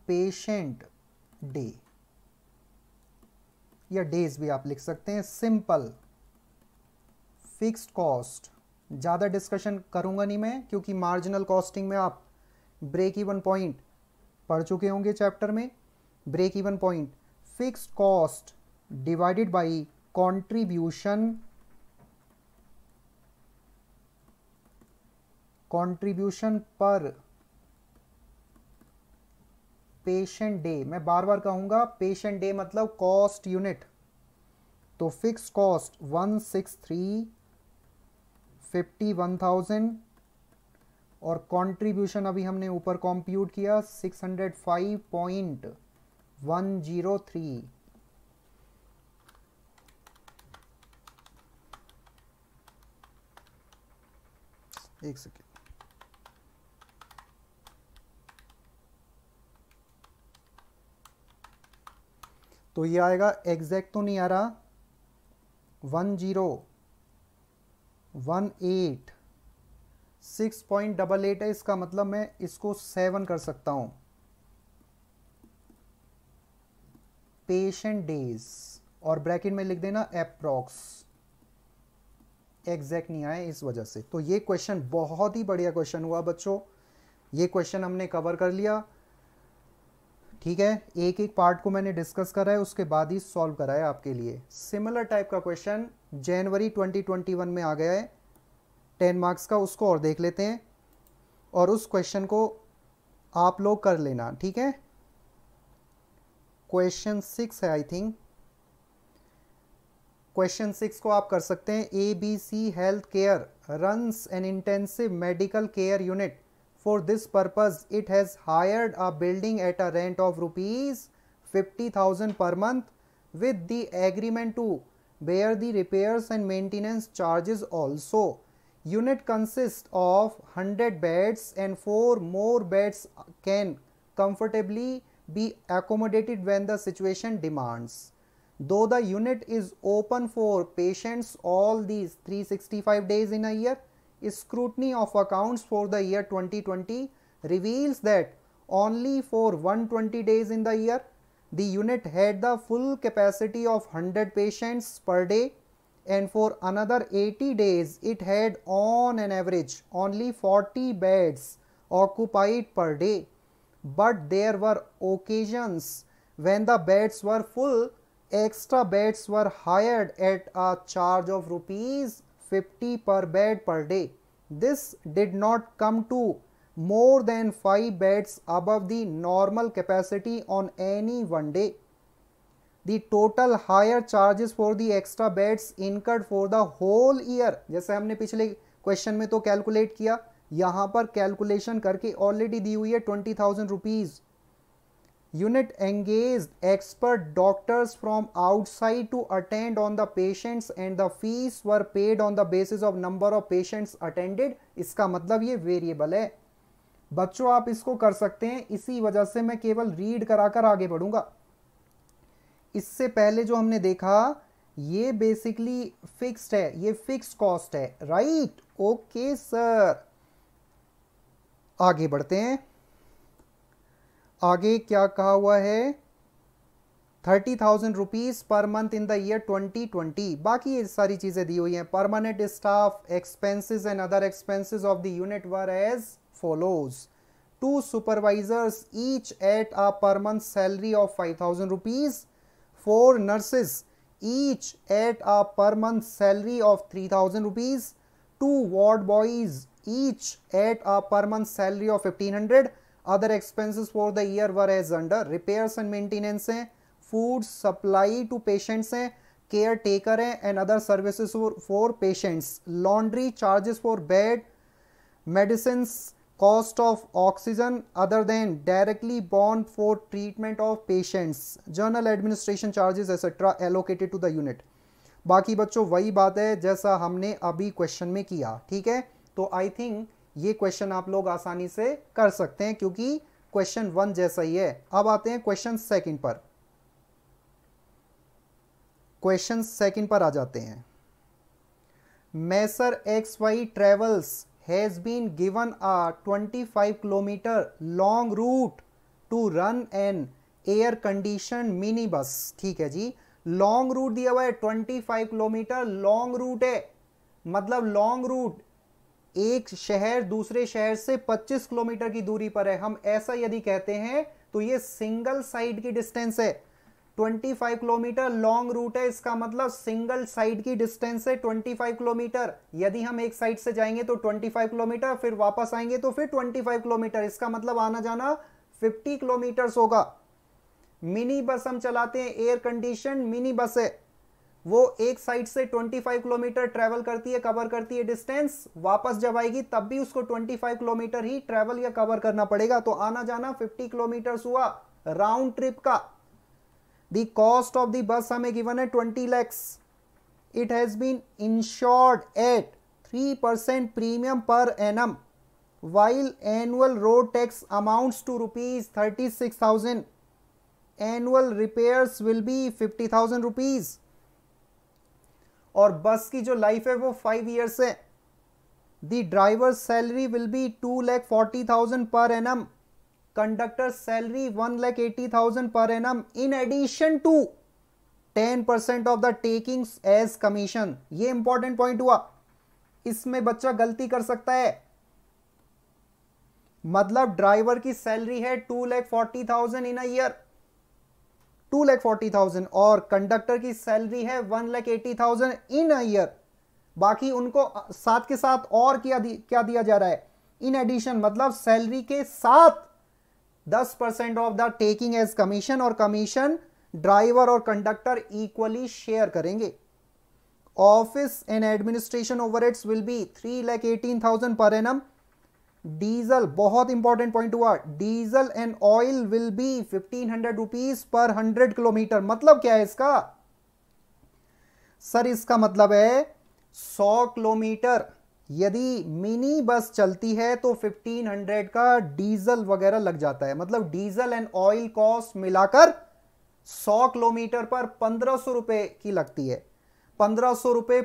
पेशेंट डे, या डेज भी आप लिख सकते हैं। सिंपल फिक्स्ड कॉस्ट, ज़्यादा डिस्कशन करूंगा नहीं मैं, क्योंकि मार्जिनल कॉस्टिंग में आप ब्रेक इवन पॉइंट पढ़ चुके होंगे चैप्टर में। Break even point fixed cost divided by contribution per patient day, मैं बार बार कहूंगा पेशेंट डे मतलब कॉस्ट यूनिट। तो फिक्स कॉस्ट 16351,000 और कंट्रीब्यूशन अभी हमने ऊपर कंप्यूट किया 605.103। एक सेकेंड, तो ये आएगा, एग्जैक्ट तो नहीं आ रहा, 1018.88 है, इसका मतलब मैं इसको 7 कर सकता हूं, पेशेंट डेज, और ब्रैकेट में लिख देना अप्रॉक्स, एग्जैक्ट नहीं आया इस वजह से। तो ये क्वेश्चन बहुत ही बढ़िया क्वेश्चन हुआ बच्चों, ये क्वेश्चन हमने कवर कर लिया, ठीक है। एक एक पार्ट को मैंने डिस्कस करा है, उसके बाद ही सॉल्व करा है आपके लिए। सिमिलर टाइप का क्वेश्चन जनवरी 2021 में आ गया है 10 मार्क्स का, उसको और देख लेते हैं और उस क्वेश्चन को आप लोग कर लेना, ठीक है। क्वेश्चन 6 है आई थिंक, क्वेश्चन 6 को आप कर सकते हैं। ABC health care runs N intensive medical care unit. For this purpose, it has hired a building at a rent of rupees 50,000 per month with the agreement to bear the repairs and maintenance charges also. Unit consists of 100 beds and 4 more beds can comfortably be accommodated when the situation demands. Though the unit is open for patients all these 365 days in a year, scrutiny of accounts for the year 2020 reveals that only for 120 days in the year the unit had the full capacity of 100 patients per day, and for another 80 days it had on an average only 40 beds occupied per day. But there were occasions when the beds were full, extra beds were hired at a charge of rupees 50 per bed per day. This did not come to more than 5 beds above the normal capacity on any one day. The total higher charges for the extra beds incurred for the whole year, जैसे हमने पिछले question में तो calculate किया, यहाँ पर calculation करके already दी हुई है 20,000 rupees. Unit engaged expert doctors from outside to attend on the patients and the fees were paid on the basis of number of patients attended. इसका मतलब ये वेरिएबल है बच्चों, आप इसको कर सकते हैं, इसी वजह से मैं केवल रीड कराकर आगे बढ़ूंगा। इससे पहले जो हमने देखा ये बेसिकली फिक्स्ड है, ये फिक्स कॉस्ट है, राइट? ओके सर, आगे बढ़ते हैं। आगे क्या कहा हुआ है, 30,000 rupees per month in the year 2020। बाकी ये सारी चीजें दी हुई हैं। Permanent staff expenses and other expenses of the unit were as follows. 2 supervisors each at a per month salary of 5,000 rupees, 4 nurses each at a per month salary of 3,000 rupees, 2 ward boys each at a per month salary of 1,500. Other expenses for the year were as under. repairs and maintenance है, food supply to patients है, caretaker है and other services for patients, laundry charges for bed, medicines, cost of oxygen other than directly borne for treatment of patients, journal administration charges etc. allocated to the unit. बाकी बच्चों वही बात है जैसा हमने अभी क्वेश्चन में किया, ठीक है। तो आई थिंक ये क्वेश्चन आप लोग आसानी से कर सकते हैं क्योंकि क्वेश्चन 1 जैसा ही है। अब आते हैं क्वेश्चन सेकंड पर। क्वेश्चन सेकंड पर आ जाते हैं। मैसर XY travels has been given a 25 kilometer long route to run an air conditioned mini bus। ठीक है जी, लॉन्ग रूट दिया हुआ है 25 किलोमीटर लॉन्ग रूट है, मतलब लॉन्ग रूट एक शहर दूसरे शहर से 25 किलोमीटर की दूरी पर है। हम ऐसा यदि कहते हैं तो ये सिंगल साइड की डिस्टेंस है। 25 किलोमीटर लॉन्ग रूट है, इसका मतलब सिंगल साइड की डिस्टेंस है 25 किलोमीटर। यदि हम एक साइड से जाएंगे तो 25 किलोमीटर, फिर वापस आएंगे तो फिर 25 किलोमीटर, इसका मतलब आना जाना 50 किलोमीटर होगा। मिनी बस हम चलाते हैं, एयर कंडीशन मिनी बस है, वो एक साइड से 25 किलोमीटर ट्रेवल करती है, कवर करती है डिस्टेंस, वापस जब आएगी तब भी उसको 25 किलोमीटर ही ट्रेवल या कवर करना पड़ेगा। तो आना जाना 50 किलोमीटर हुआ राउंड ट्रिप का। The cost of the bus हमें given है 20 lakhs. It has been insured at 3% premium per annum, while annual road tax amounts to rupees 36,000. Annual repairs will be 50,000 rupees. और बस की जो लाइफ है वो 5 years है। The driver's salary will be 2,40,000 per annum. Conductor salary 1,80,000 per annum in addition to 10% of the takings as commission। ये important point हुआ, इसमें बच्चा गलती कर सकता है। मतलब ड्राइवर की सैलरी है 2,40,000 इन अ ईयर, 2,40,000, और कंडक्टर की सैलरी है 1,80,000 इन अ ईयर। बाकी उनको साथ के साथ और क्या दिया जा रहा है, इन एडिशन, मतलब सैलरी के साथ 10% of the taking as commission, और कमीशन ड्राइवर और कंडक्टर इक्वली शेयर करेंगे। Office and administration overheads will be 3,18,000 per annum. Diesel, बहुत इंपॉर्टेंट पॉइंट हुआ, diesel and oil will be 1,500 rupees per 100 kilometre. मतलब क्या है इसका सर? इसका मतलब है 100 किलोमीटर यदि मिनी बस चलती है तो 1,500 का डीजल वगैरह लग जाता है। मतलब डीजल एंड ऑयल कॉस्ट मिलाकर 100 किलोमीटर पर 1,500 रुपए की लगती है। 1,500 रुपए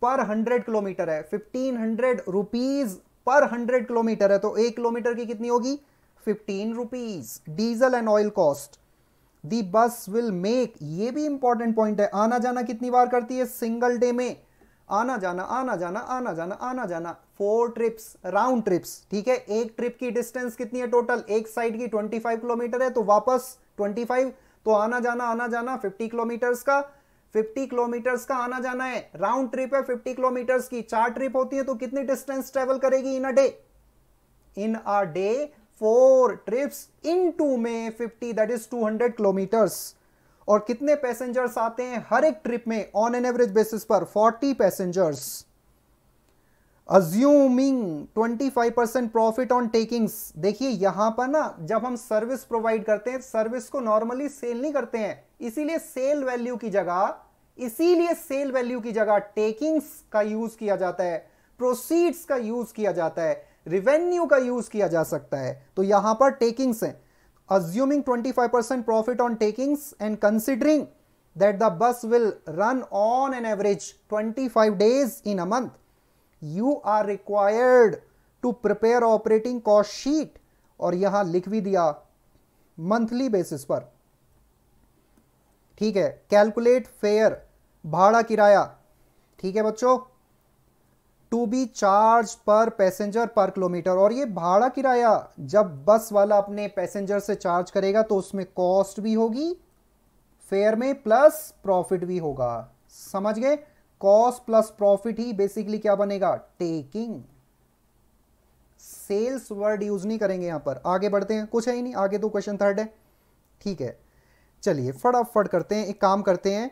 पर 100 किलोमीटर है, 1,500 रुपीज पर 100 किलोमीटर है, तो 1 किलोमीटर की कितनी होगी? 15 rupees diesel and oil cost. The bus will make, ये भी इंपॉर्टेंट पॉइंट है, आना जाना कितनी बार करती है सिंगल डे में? आना जाना आना जाना आना जाना आना जाना 4 ट्रिप्स, राउंड ट्रिप्स। ठीक है, एक ट्रिप की डिस्टेंस कितनी है टोटल? एक साइड की 25 किलोमीटर है, तो वापस 25, तो आना जाना 50 किलोमीटर्स का, 50 किलोमीटर्स का आना जाना है। राउंड ट्रिप है 50 किलोमीटर्स की, 4 ट्रिप होती है तो कितनी डिस्टेंस ट्रेवल करेगी in a day? In a day 4 trips into में 50, दैट इज 200 किलोमीटर्स। और कितने पैसेंजर्स आते हैं हर एक ट्रिप में? ऑन एन एवरेज बेसिस पर 40 passengers. Assuming 25% profit on takings. देखिए यहां पर ना, जब हम सर्विस प्रोवाइड करते हैं, सर्विस को नॉर्मली सेल नहीं करते हैं, इसीलिए सेल वैल्यू की जगह टेकिंग्स का यूज किया जाता है, प्रोसीड्स का यूज किया जाता है, रिवेन्यू का यूज किया जा सकता है। तो यहां पर टेकिंग्स है। Assuming 25% profit on takings and considering that the bus will run on an average 25 days in a month, you are required to prepare operating cost sheet, और यहां लिख भी दिया मंथली बेसिस पर। ठीक है, कैलकुलेट फेयर, भाड़ा किराया। ठीक है बच्चों, टू बी चार्ज पर पैसेंजर पर किलोमीटर। और ये भाड़ा किराया जब बस वाला अपने पैसेंजर से चार्ज करेगा तो उसमें कॉस्ट भी होगी फेयर में, प्लस प्रॉफिट भी होगा। समझ गए? कॉस्ट प्लस प्रॉफिट ही बेसिकली क्या बनेगा? टेकिंग। सेल्स वर्ड यूज नहीं करेंगे यहां पर। आगे बढ़ते हैं, कुछ है ही नहीं आगे, तो क्वेश्चन थर्ड है। ठीक है, चलिए फटाफट करते हैं। एक काम करते हैं,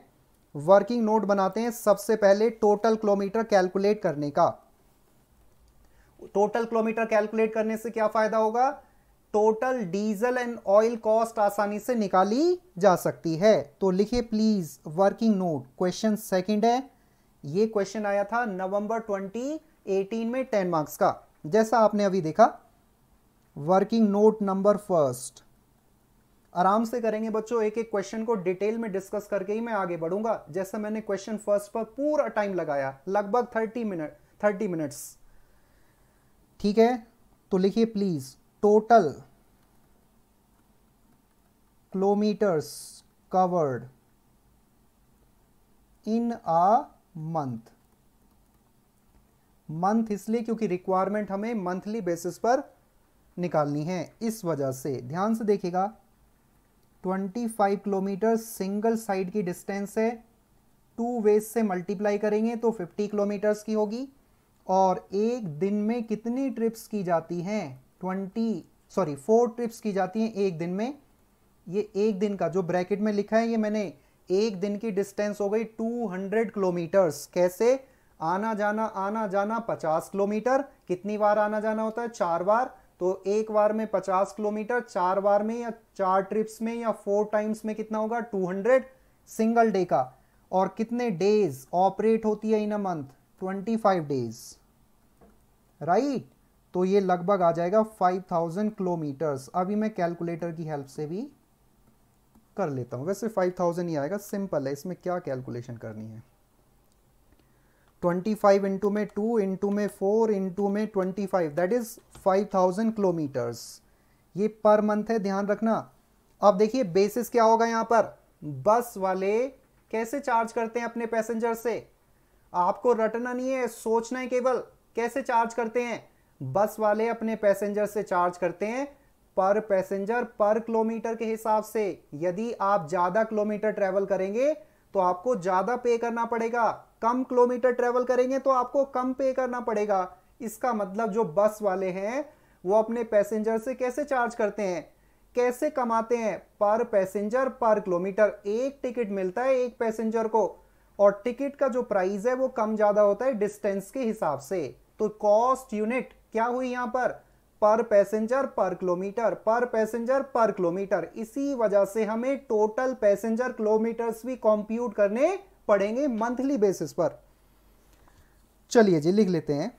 वर्किंग नोट बनाते हैं। सबसे पहले टोटल किलोमीटर कैलकुलेट करने का। टोटल किलोमीटर कैलकुलेट करने से क्या फायदा होगा? Total diesel and oil cost आसानी से निकाली जा सकती है। तो लिखिए please working note. Question second है, ये क्वेश्चन आया था नवंबर 2018 में 10 मार्क्स का, जैसा आपने अभी देखा। Working note number first. आराम से करेंगे बच्चों, एक एक क्वेश्चन को डिटेल में डिस्कस करके ही मैं आगे बढ़ूंगा। जैसा मैंने क्वेश्चन फर्स्ट पर पूरा टाइम लगाया, लगभग 30 मिनट्स। ठीक है, तो लिखिए please total kilometres covered in a month. Month इसलिए क्योंकि रिक्वायरमेंट हमें मंथली बेसिस पर निकालनी है, इस वजह से ध्यान से देखिएगा। 25 किलोमीटर सिंगल साइड की डिस्टेंस है, 2 वेज से मल्टीप्लाई करेंगे तो 50 किलोमीटर्स की होगी। और एक दिन में कितनी ट्रिप्स की जाती हैं? 4 ट्रिप्स की जाती हैं एक दिन में। ये एक दिन का जो ब्रैकेट में लिखा है, ये मैंने एक दिन की डिस्टेंस हो गई 200 किलोमीटर्स। कैसे? आना जाना 50 किलोमीटर। कितनी बार आना जाना होता है? 4 बार। तो एक बार में 50 किलोमीटर, 4 बार में या 4 ट्रिप्स में या 4 टाइम्स में कितना होगा? 200 सिंगल डे का। और कितने डेज ऑपरेट होती है इन अ मंथ? 25 days, right. तो ये लगभग आ जाएगा 5000 किलोमीटर्स। अभी मैं कैलकुलेटर की हेल्प से भी कर लेता हूं। वैसे 5000 ही आएगा, सिंपल है, इसमें क्या कैलकुलेशन करनी है। 25 इंटू में 2 इंटू में 4 इंटू में 25, दैट इज 5000 किलोमीटर्स। ये पर मंथ है, ध्यान रखना। अब देखिए बेसिस क्या होगा यहां पर। बस वाले कैसे चार्ज करते हैं अपने पैसेंजर से? आपको रटना नहीं है, सोचना है केवल। कैसे चार्ज करते हैं? बस वाले अपने पैसेंजर से चार्ज करते हैं पर पैसेंजर पर किलोमीटर के हिसाब से। यदि आप ज्यादा किलोमीटर ट्रेवल करेंगे तो आपको ज्यादा पे करना पड़ेगा, कम किलोमीटर ट्रेवल करेंगे तो आपको कम पे करना पड़ेगा। इसका मतलब जो बस वाले हैं वो अपने पैसेंजर से कैसे चार्ज करते हैं, कैसे कमाते हैं? पर पैसेंजर पर किलोमीटर। एक टिकट मिलता है एक पैसेंजर को, और टिकट का जो प्राइस है वो कम ज्यादा होता है डिस्टेंस के हिसाब से। तो कॉस्ट यूनिट क्या हुई यहां पर पैसेंजर पर किलोमीटर, पर पैसेंजर पर किलोमीटर। इसी वजह से हमें टोटल पैसेंजर किलोमीटर्स भी कंप्यूट करने पड़ेंगे मंथली बेसिस पर। चलिए जी लिख लेते हैं।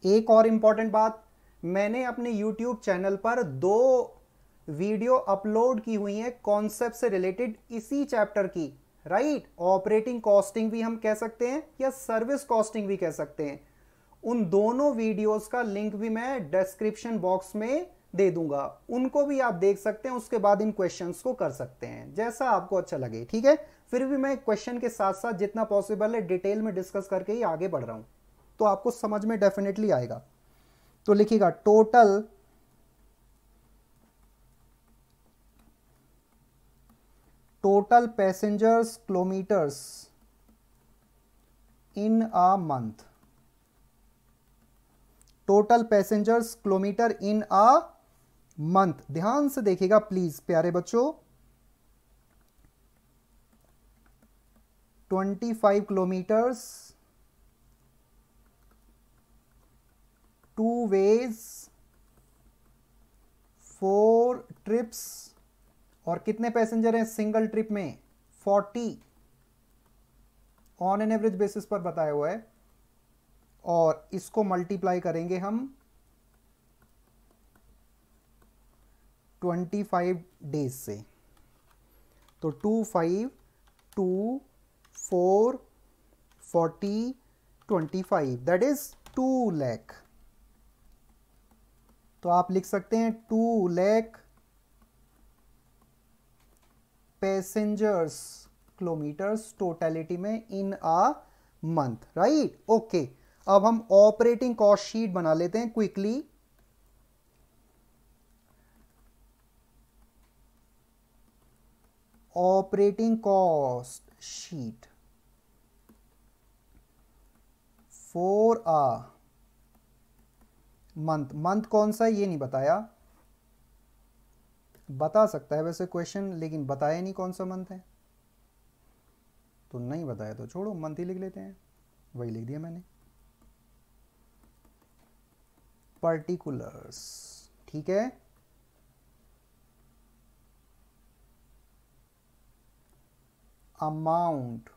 एक और इंपॉर्टेंट बात, मैंने अपने YouTube चैनल पर 2 वीडियो अपलोड की हुई हैं कॉन्सेप्ट से रिलेटेड इसी चैप्टर की, राइट। ऑपरेटिंग कॉस्टिंग भी हम कह सकते हैं या सर्विस कॉस्टिंग भी कह सकते हैं। उन दोनों वीडियोस का लिंक भी मैं डिस्क्रिप्शन बॉक्स में दे दूंगा, उनको भी आप देख सकते हैं। उसके बाद इन क्वेश्चंस को कर सकते हैं जैसा आपको अच्छा लगे, ठीक है। फिर भी मैं क्वेश्चन के साथ साथ जितना पॉसिबल है डिटेल में डिस्कस करके ही आगे बढ़ रहा हूं, तो आपको समझ में डेफिनेटली आएगा। तो लिखिएगा total passengers kilometres in a month. Total passengers kilometre in a month. ध्यान से देखिएगा प्लीज प्यारे बच्चों। 25 किलोमीटर्स, 2 वेज, 4 ट्रिप्स, और कितने पैसेंजर हैं सिंगल ट्रिप में? 40 ऑन एन एवरेज बेसिस पर बताया हुआ है। और इसको मल्टीप्लाई करेंगे हम 25 डेज से। तो 2 5 2 4 40 25, दैट इज 2 लाख। तो आप लिख सकते हैं 2 लाख पैसेंजर्स किलोमीटर्स टोटलिटी में इन अ मंथ, राइट। ओके, अब हम ऑपरेटिंग कॉस्ट शीट बना लेते हैं quickly. Operating cost sheet for a month. Month कौन सा है ये नहीं बताया, बता सकता है वैसे क्वेश्चन, लेकिन बताया नहीं कौन सा मंथ है, तो नहीं बताया तो छोड़ो, मंथ ही लिख लेते हैं, वही लिख दिया मैंने, पर्टिकुलर्स, ठीक है। अमाउंट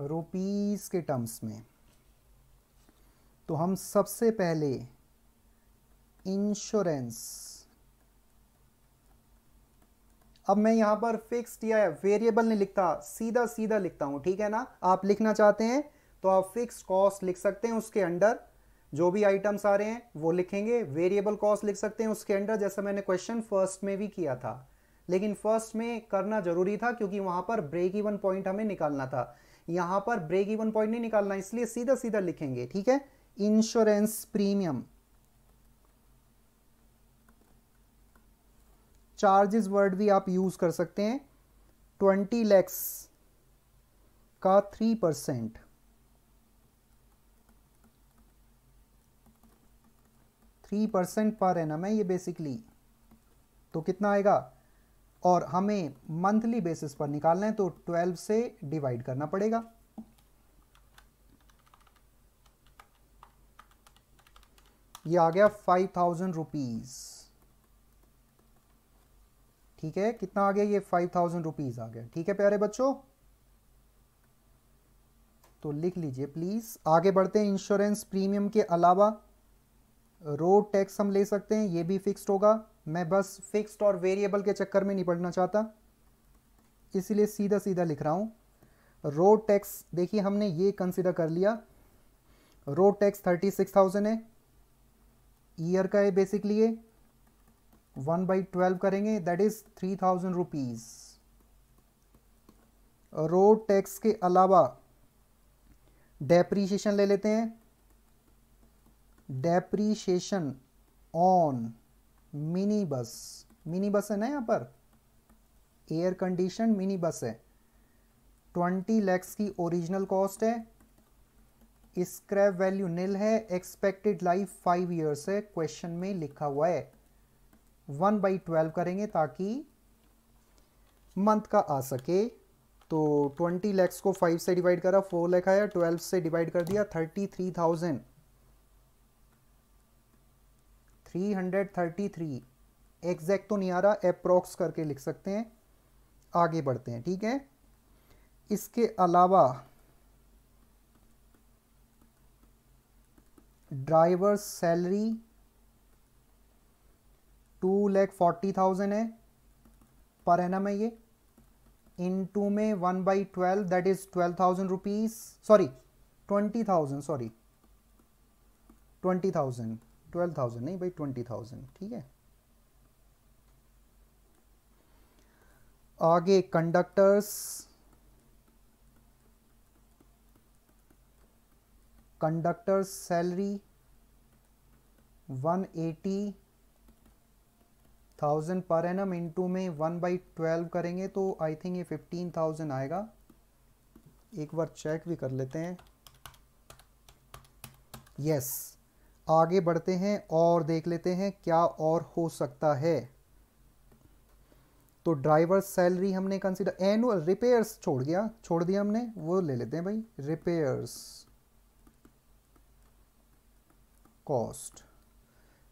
रुपीस के टर्म्स में, तो हम सबसे पहले इंश्योरेंस, अब मैं यहां पर फिक्स्ड या वेरिएबल नहीं लिखता, सीधा सीधा लिखता हूं, ठीक है ना। आप लिखना चाहते हैं तो आप फिक्स्ड कॉस्ट लिख सकते हैं, उसके अंडर जो भी आइटम्स आ रहे हैं वो लिखेंगे। वेरिएबल कॉस्ट लिख सकते हैं उसके अंडर, जैसा मैंने क्वेश्चन फर्स्ट में भी किया था, लेकिन फर्स्ट में करना जरूरी था क्योंकि वहां पर ब्रेक इवन पॉइंट हमें निकालना था। यहां पर ब्रेक इवन पॉइंट नहीं निकालना, इसलिए सीधा सीधा लिखेंगे, ठीक है। इंश्योरेंस प्रीमियम, चार्जेस वर्ड भी आप यूज कर सकते हैं। 20 लैक्स का 3%, 3% पर एनम है ये बेसिकली, तो कितना आएगा, और हमें मंथली बेसिस पर निकालना है तो 12 से डिवाइड करना पड़ेगा। ये आ गया 5000 रुपीज, ठीक है। कितना आ गया ये 5000 रुपीज आ गया, ठीक है प्यारे बच्चों, तो लिख लीजिए प्लीज। आगे बढ़ते हैं। इंश्योरेंस प्रीमियम के अलावा रोड टैक्स हम ले सकते हैं, ये भी फिक्स्ड होगा। मैं बस फिक्स्ड और वेरिएबल के चक्कर में नहीं पड़ना चाहता, इसलिए सीधा सीधा लिख रहा हूं। रोड टैक्स देखिए हमने ये कंसीडर कर लिया, रोड टैक्स 36,000 है, ईयर का है बेसिकली ये, 1/12 करेंगे, that is 3000 rupees. Road tax के अलावा डेप्रीशिएशन ले लेते हैं, depreciation on mini bus, mini bus है ना यहाँ पर, एयर कंडीशन मिनी बस है, 20 लैक्स की ओरिजिनल कॉस्ट है, स्क्रैप वैल्यू निल है, एक्सपेक्टेड लाइफ 5 ईयर्स है, क्वेश्चन में लिखा हुआ है। 1/12 करेंगे ताकि मंथ का आ सके, तो 20 लैक्स को 5 से डिवाइड करा, 4 लाख आया, 12 से डिवाइड कर दिया, 33,333, एग्जैक्ट तो नहीं आ रहा, अप्रोक्स करके लिख सकते हैं। आगे बढ़ते हैं, ठीक है। इसके अलावा ड्राइवर सैलरी 2,40,000 है, पर एनम है ये, इनटू में 1/12 that is 12,000 rupees, sorry 20,000, sorry 20,000, 12,000 नहीं भाई 20,000, ठीक है। आगे conductors, conductors salary 180,000 per annum, into में 1/12 करेंगे तो आई थिंक ये 15,000 आएगा। एक बार चेक भी कर लेते हैं, यस। आगे बढ़ते हैं और देख लेते हैं क्या और हो सकता है। तो ड्राइवर सैलरी हमने कंसीडर, एनुअल रिपेयर्स छोड़ दिया हमने, वो ले लेते हैं भाई, repairs cost,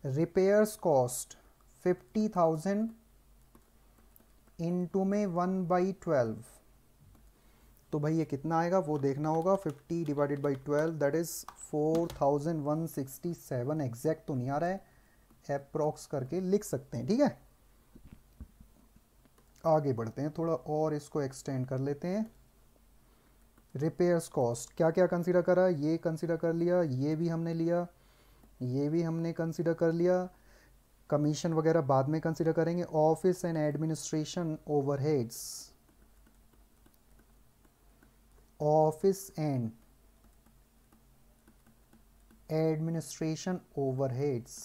repairs cost 50,000 into में 1/12, तो भाई ये कितना आएगा वो देखना होगा, 50 divided by 12 that is 4,167, exact तो नहीं आ रहा है, अप्रॉक्स करके लिख सकते हैं, ठीक है। आगे बढ़ते हैं, थोड़ा और इसको एक्सटेंड कर लेते हैं। रिपेयर्स कॉस्ट क्या क्या कंसीडर करा, ये कंसीडर कर लिया, ये भी हमने लिया, ये भी हमने कंसीडर कर लिया, कमीशन वगैरह बाद में कंसीडर करेंगे। Office and administration overheads office and administration overheads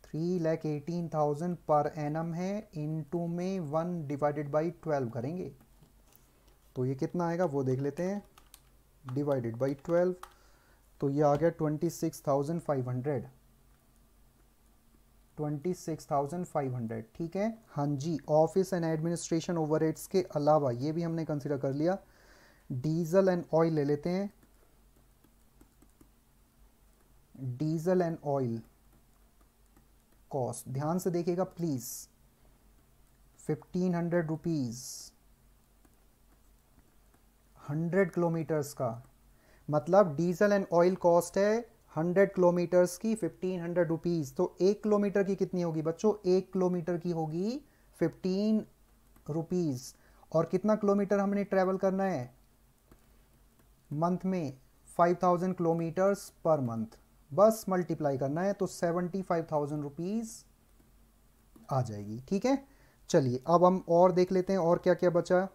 3,18,000 per annum है, इनटू में 1/12 करेंगे तो ये कितना आएगा वो देख लेते हैं। डिवाइडेड बाई 12 तो ये आ गया 26,500। 26,500 ठीक है। हाँ जी, ऑफिस एंड एडमिनिस्ट्रेशन ओवरहेड्स के अलावा ये भी हमने कंसिडर कर लिया। डीजल एंड ऑयल ले लेते हैं। डीजल एंड ऑयल कॉस्ट ध्यान से देखिएगा प्लीज, 1,500 रुपीज 100 किलोमीटर्स का, मतलब डीजल एंड ऑयल कॉस्ट है 100 किलोमीटर्स की 1,500 रुपीज। तो 1 किलोमीटर की कितनी होगी बच्चों? 1 किलोमीटर की होगी 15 रुपीज। और कितना किलोमीटर हमने ट्रेवल करना है मंथ में? 5,000 किलोमीटर्स पर मंथ, बस मल्टीप्लाई करना है तो 75,000 रुपीज आ जाएगी। ठीक है, चलिए अब हम और देख लेते हैं और क्या क्या बचा।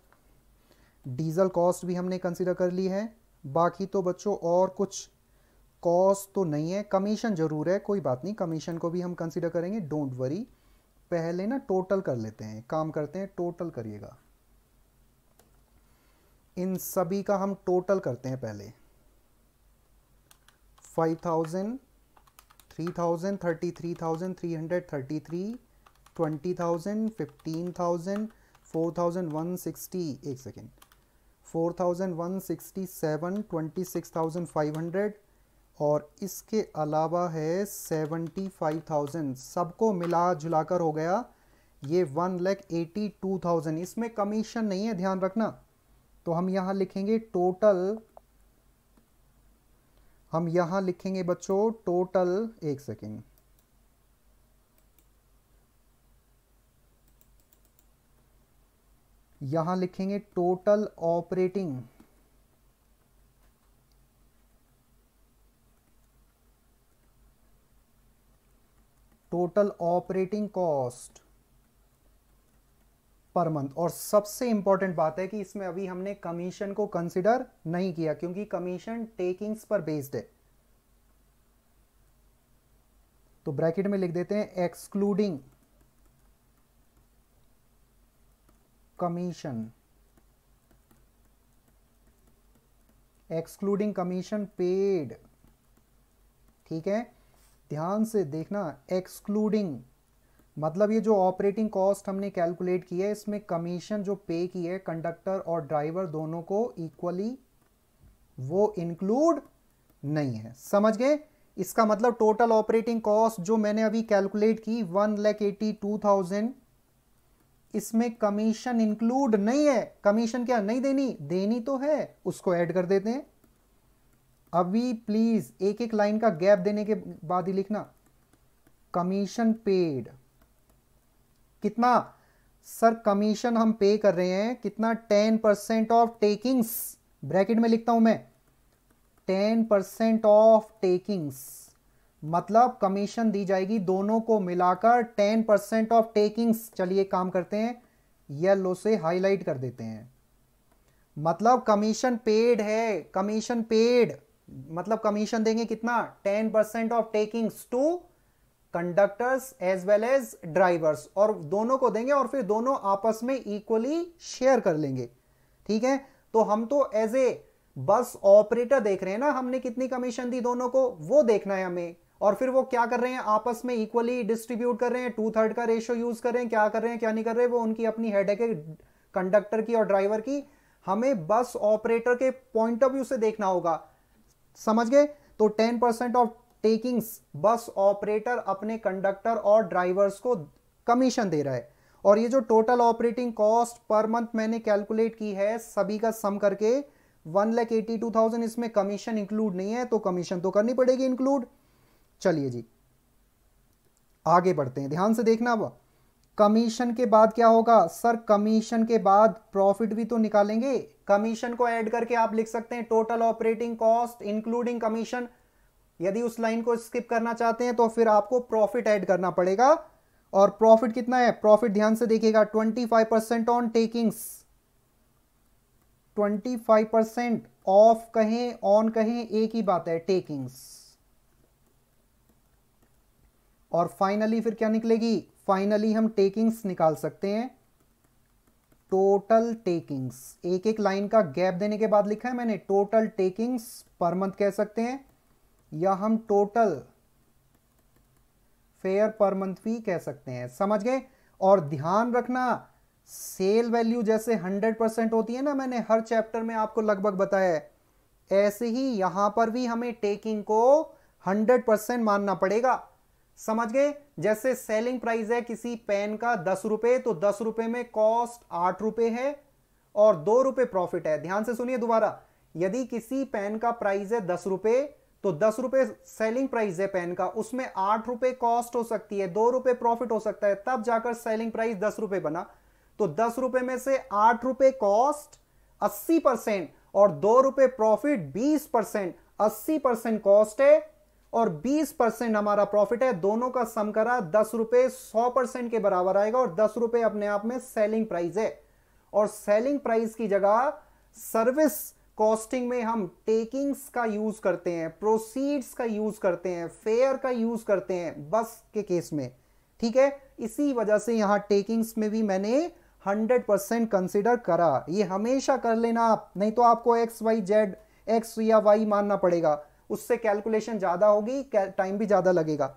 डीजल कॉस्ट भी हमने कंसीडर कर ली है। बाकी तो बच्चों और कुछ कॉस्ट तो नहीं है, कमीशन जरूर है, कोई बात नहीं, कमीशन को भी हम कंसीडर करेंगे, डोंट वरी। पहले ना टोटल कर लेते हैं, काम करते हैं, टोटल करिएगा, इन सभी का हम टोटल करते हैं पहले। 5,000, 3,000, 33,333, 20,000, 15,000, 4,160, एक सेकेंड, 4,167, 26,500 और इसके अलावा है 75,000। सबको मिला जुलाकर हो गया ये 1,82,000। इसमें कमीशन नहीं है, ध्यान रखना। तो हम यहां लिखेंगे टोटल, हम यहां लिखेंगे बच्चों टोटल, एक सेकेंड, यहां लिखेंगे total operating cost per month. और सबसे इंपॉर्टेंट बात है कि इसमें अभी हमने कमीशन को कंसिडर नहीं किया क्योंकि कमीशन टेकिंग्स पर बेस्ड है। तो ब्रैकेट में लिख देते हैं excluding commission, excluding commission paid. ठीक है, ध्यान से देखना, एक्सक्लूडिंग मतलब ये जो ऑपरेटिंग कॉस्ट हमने कैलकुलेट की है इसमें कमीशन जो पे की है कंडक्टर और ड्राइवर दोनों को इक्वली, वो इंक्लूड नहीं है। समझ गए? इसका मतलब टोटल ऑपरेटिंग कॉस्ट जो मैंने अभी कैलकुलेट की 1,82,000, इसमें कमीशन इंक्लूड नहीं है। कमीशन क्या नहीं देनी? देनी तो है, उसको ऐड कर देते हैं। अभी प्लीज एक एक लाइन का गैप देने के बाद ही लिखना। कमीशन पेड कितना? सर कमीशन हम पे कर रहे हैं कितना? 10% ऑफ टेकिंग्स, ब्रैकेट में लिखता हूं मैं 10% ऑफ टेकिंग्स, मतलब कमीशन दी जाएगी दोनों को मिलाकर 10% ऑफ टेकिंग्स। चलिए काम करते हैं, येलो से हाईलाइट कर देते हैं। मतलब कमीशन पेड है, कमीशन पेड मतलब कमीशन देंगे कितना? 10% of takings to conductors as well as drivers, और दोनों को देंगे और फिर दोनों आपस में इक्वली शेयर कर लेंगे। ठीक है, तो हम तो एज ए बस ऑपरेटर देख रहे हैं ना, हमने कितनी कमीशन दी दोनों को वो देखना है हमें। और फिर वो क्या कर रहे हैं, आपस में इक्वली डिस्ट्रीब्यूट कर रहे हैं, 2/3 का रेशियो यूज कर रहे हैं, क्या कर रहे हैं क्या नहीं कर रहे हैं वो उनकी अपनी हेडेक है कंडक्टर की और ड्राइवर की। हमें बस ऑपरेटर के पॉइंट ऑफ व्यू से देखना होगा। समझ गए? तो 10% ऑफ टेकिंग्स बस ऑपरेटर अपने कंडक्टर और ड्राइवर्स को कमीशन दे रहा है। और ये जो total operating cost per month मैंने कैलकुलेट की है सभी का सम करके 1,82,000, इसमें कमीशन इंक्लूड नहीं है, तो कमीशन तो करनी पड़ेगी इंक्लूड। चलिए जी आगे बढ़ते हैं, ध्यान से देखना। अब कमीशन के बाद क्या होगा? सर कमीशन के बाद प्रॉफिट भी तो निकालेंगे। कमीशन को ऐड करके आप लिख सकते हैं total operating cost including commission. यदि उस लाइन को स्किप करना चाहते हैं तो फिर आपको प्रॉफिट ऐड करना पड़ेगा। और प्रॉफिट कितना है? प्रॉफिट ध्यान से देखिएगा 25% ऑन टेकिंग्स, 25% ऑफ कहें ऑन कहें एक ही बात है, टेकिंग्स। और फाइनली फिर क्या निकलेगी, फाइनली हम टेकिंग्स निकाल सकते हैं, टोटल टेकिंग्स। एक एक लाइन का गैप देने के बाद लिखा है मैंने, टोटल टेकिंग्स पर मंथ कह सकते हैं, या हम टोटल फेयर पर मंथ भी कह सकते हैं। समझ गए। और ध्यान रखना, सेल वैल्यू जैसे 100% होती है ना, मैंने हर चैप्टर में आपको लगभग बताया है, ऐसे ही यहां पर भी हमें टेकिंग को 100% मानना पड़ेगा। समझ गए। जैसे सेलिंग प्राइस है किसी पेन का 10 रुपए, तो 10 रुपए में कॉस्ट 8 रुपए है और 2 रुपए प्रॉफिट है। ध्यान से सुनिए दोबारा, यदि किसी पेन का प्राइस है 10 रुपए, तो 10 रुपए सेलिंग प्राइस है पेन का, उसमें 8 रुपए कॉस्ट हो सकती है, 2 रुपए प्रॉफिट हो सकता है, तब जाकर सेलिंग प्राइस 10 रुपए बना। तो 10 रुपए में से 8 रुपए कॉस्ट 80% और 2 रुपए प्रॉफिट 20%। 80% कॉस्ट है और 20% हमारा प्रॉफिट है, दोनों का सम करा 10 रुपए 100% के बराबर आएगा। और 10 रुपए अपने आप में सेलिंग प्राइस है, और सेलिंग प्राइस की जगह सर्विस कॉस्टिंग में हम टेकिंग्स का यूज करते हैं, प्रोसीड्स का यूज करते हैं, फेयर का यूज करते हैं बस के केस में। ठीक है, इसी वजह से यहां टेकिंग्स में भी मैंने 100% कंसिडर करा। ये हमेशा कर लेना आप, नहीं तो आपको एक्स वाई जेड, एक्स या वाई मानना पड़ेगा, उससे कैलकुलेशन ज्यादा होगी, टाइम भी ज्यादा लगेगा।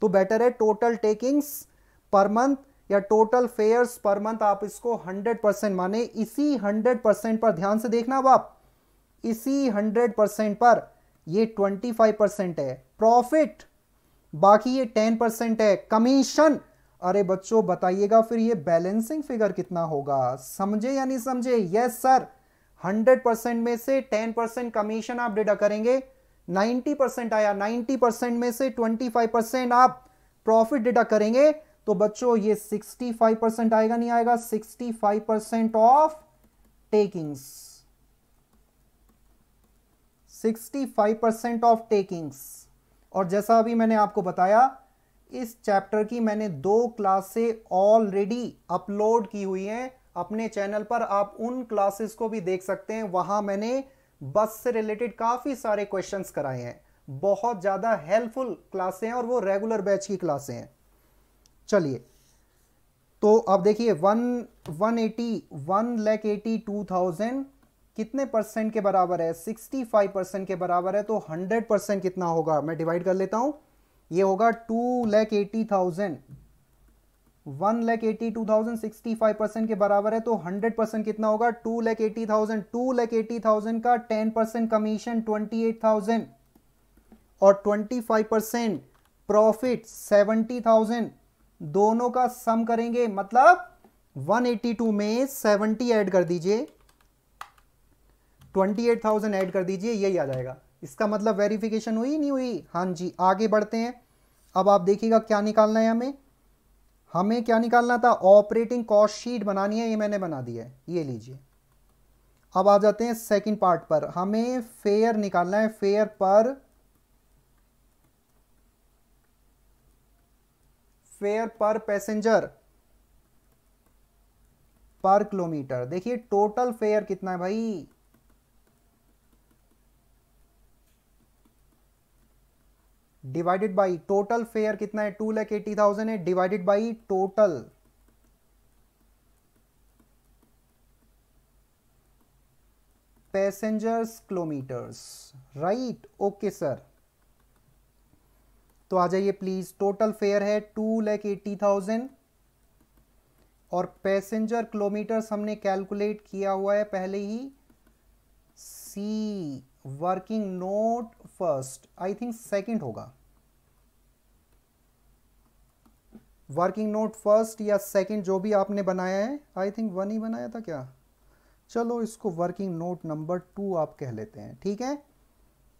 तो बेटर है टोटल टेकिंग्स पर मंथ या टोटल फेयर्स पर मंथ, आप इसको 100% माने। इसी 100% पर ध्यान से देखना, अब आप इसी 100% पर ये 25% है प्रॉफिट, बाकी ये 10% है कमीशन। अरे बच्चों बताइएगा फिर ये बैलेंसिंग फिगर कितना होगा, समझे या नहीं समझे? यस सर, 100% में से 10% कमीशन आप डिडक्ट करेंगे, 90% आया, 90% में से 25% आप प्रॉफिट डिडक्ट करेंगे, तो बच्चों ये 65% आएगा, नहीं आएगा? 65% ऑफ टेकिंग्स, 65% ऑफ टेकिंग्स। और जैसा अभी मैंने आपको बताया, इस चैप्टर की मैंने 2 क्लासें ऑलरेडी अपलोड की हुई हैं अपने चैनल पर, आप उन क्लासेस को भी देख सकते हैं। वहां मैंने बस से रिलेटेड काफी सारे क्वेश्चंस कराए हैं, बहुत ज्यादा हेल्पफुल क्लासें हैं और वो रेगुलर बैच की क्लासें हैं। चलिए, तो अब देखिए 1,82,000 कितने परसेंट के बराबर है? 65% के बराबर है। तो 100% कितना होगा? मैं डिवाइड कर लेता हूं, ये होगा 2,80,000। 1,82,000 65% के बराबर है, तो 100% कितना होगा? 2,80,000। 2,80,000 का 10% कमीशन 28,000 और 25% प्रॉफिट 70,000, दोनों का सम करेंगे, मतलब 182 में 70 ऐड कर दीजिए, 28,000 ऐड कर दीजिए, यही आ जाएगा। इसका मतलब वेरिफिकेशन हुई नहीं हुई? हाँ जी। आगे बढ़ते हैं। अब आप देखिएगा क्या निकालना है हमें क्या निकालना था? ऑपरेटिंग कॉस्ट शीट बनानी है, ये मैंने बना दी है, ये लीजिए। अब आ जाते हैं सेकंड पार्ट पर, हमें फेयर निकालना है, फेयर पर पैसेंजर पर किलोमीटर। देखिए टोटल फेयर कितना है भाई? डिवाइडेड बाई टोटल फेयर कितना है? 2,80,000 है, divided by total passengers kilometres. Right, okay sir. तो आ जाइए प्लीज, टोटल फेयर है 2,80,000 और पैसेंजर किलोमीटर्स हमने कैलकुलेट किया हुआ है पहले ही। See working note first, I think second होगा, वर्किंग नोट फर्स्ट या सेकंड जो भी आपने बनाया है, आई थिंक 1 ही बनाया था क्या? चलो इसको वर्किंग नोट नंबर 2 आप कह लेते हैं, ठीक है।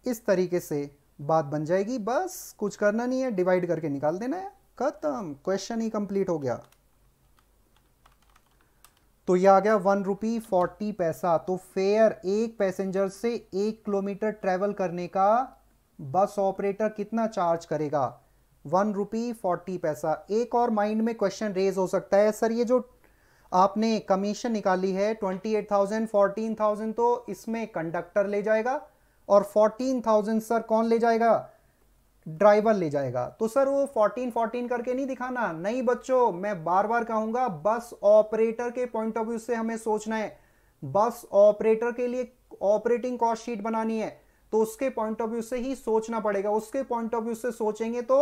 इस तरीके से बात बन जाएगी, बस कुछ करना नहीं है, डिवाइड करके निकाल देना है, खत्म, क्वेश्चन ही कंप्लीट हो गया। तो यह आ गया 1 रुपी 40 पैसा। तो फेयर एक पैसेंजर से 1 किलोमीटर ट्रेवल करने का बस ऑपरेटर कितना चार्ज करेगा? 1 रुपी 40 पैसा। एक और माइंड में क्वेश्चन रेज हो सकता है, सर ये जो आपने कमीशन निकाली है 28,000, 14,000 तो इसमें कंडक्टर ले जाएगा और 14,000 सर कौन ले जाएगा? ड्राइवर ले जाएगा। तो सर वो 14 करके नहीं दिखाना, नहीं बच्चों, मैं बार बार कहूंगा, बस ऑपरेटर के पॉइंट ऑफ व्यू से हमें सोचना है। बस ऑपरेटर के लिए ऑपरेटिंग कॉस्ट शीट बनानी है तो उसके पॉइंट ऑफ व्यू से ही सोचना पड़ेगा। उसके पॉइंट ऑफ व्यू से सोचेंगे तो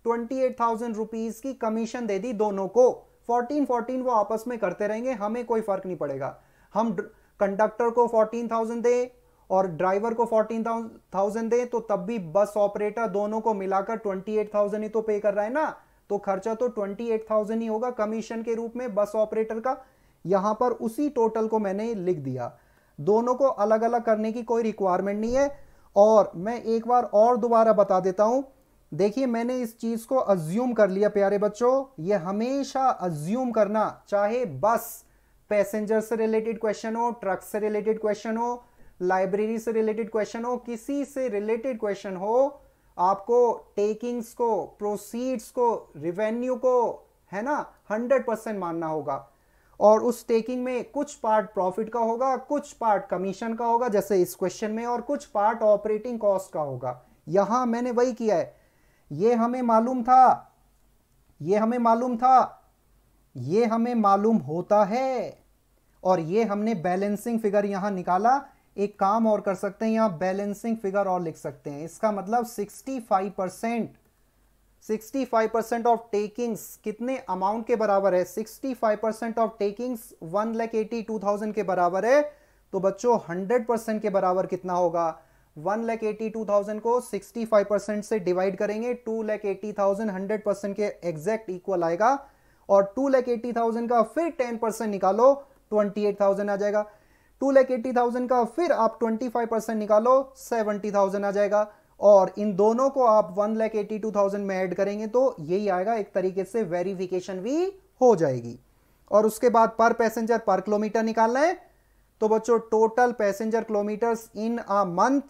28,000 रुपीज की कमीशन दे दी दोनों को, 14 वो आपस में करते रहेंगे, हमें कोई फर्क नहीं पड़ेगा। हम कंडक्टर को 14,000 दे और ड्राइवर को 14,000 दे तो तब भी बस ऑपरेटर दोनों को मिलाकर 28,000 ही तो पे कर रहा है ना, तो खर्चा तो 28,000 ही होगा कमीशन के रूप में बस ऑपरेटर का। यहां पर उसी टोटल को मैंने लिख दिया, दोनों को अलग अलग करने की कोई रिक्वायरमेंट नहीं है। और मैं एक बार और दोबारा बता देता हूं, देखिए मैंने इस चीज को अज्यूम कर लिया प्यारे बच्चों, ये हमेशा अज्यूम करना, चाहे बस पैसेंजर से रिलेटेड क्वेश्चन हो, ट्रक से रिलेटेड क्वेश्चन हो, लाइब्रेरी से रिलेटेड क्वेश्चन हो, किसी से रिलेटेड क्वेश्चन हो, आपको टेकिंग्स को, प्रोसीड्स को, रिवेन्यू को, है ना, 100% मानना होगा। और उस टेकिंग में कुछ पार्ट प्रॉफिट का होगा, कुछ पार्ट कमीशन का होगा जैसे इस क्वेश्चन में, और कुछ पार्ट ऑपरेटिंग कॉस्ट का होगा। यहां मैंने वही किया है, ये हमें मालूम था, ये हमें मालूम था, ये हमें मालूम होता है, और ये हमने बैलेंसिंग फिगर यहां निकाला। एक काम और कर सकते हैं, यहां बैलेंसिंग फिगर और लिख सकते हैं। इसका मतलब 65% ऑफ टेकिंग्स कितने अमाउंट के बराबर है? 65% ऑफ टेकिंग्स 1,82,000 के बराबर है। तो बच्चों 100% के बराबर कितना होगा? 1,82,000 को 65% से डिवाइड करेंगे, 2,80,000 100% के एग्जैक्ट इक्वल आएगा। और 2,80,000 का फिर 10% निकालो, 28,000 आ जाएगा। 2,80,000 का फिर आप 25% निकालो, 70,000 आ जाएगा। और इन दोनों को आप 1,82,000 में ऐड करेंगे तो यही आएगा। एक तरीके से वेरिफिकेशन भी हो जाएगी। और उसके बाद पर पैसेंजर पर किलोमीटर निकालना है। तो बच्चों total passenger kilometres in a month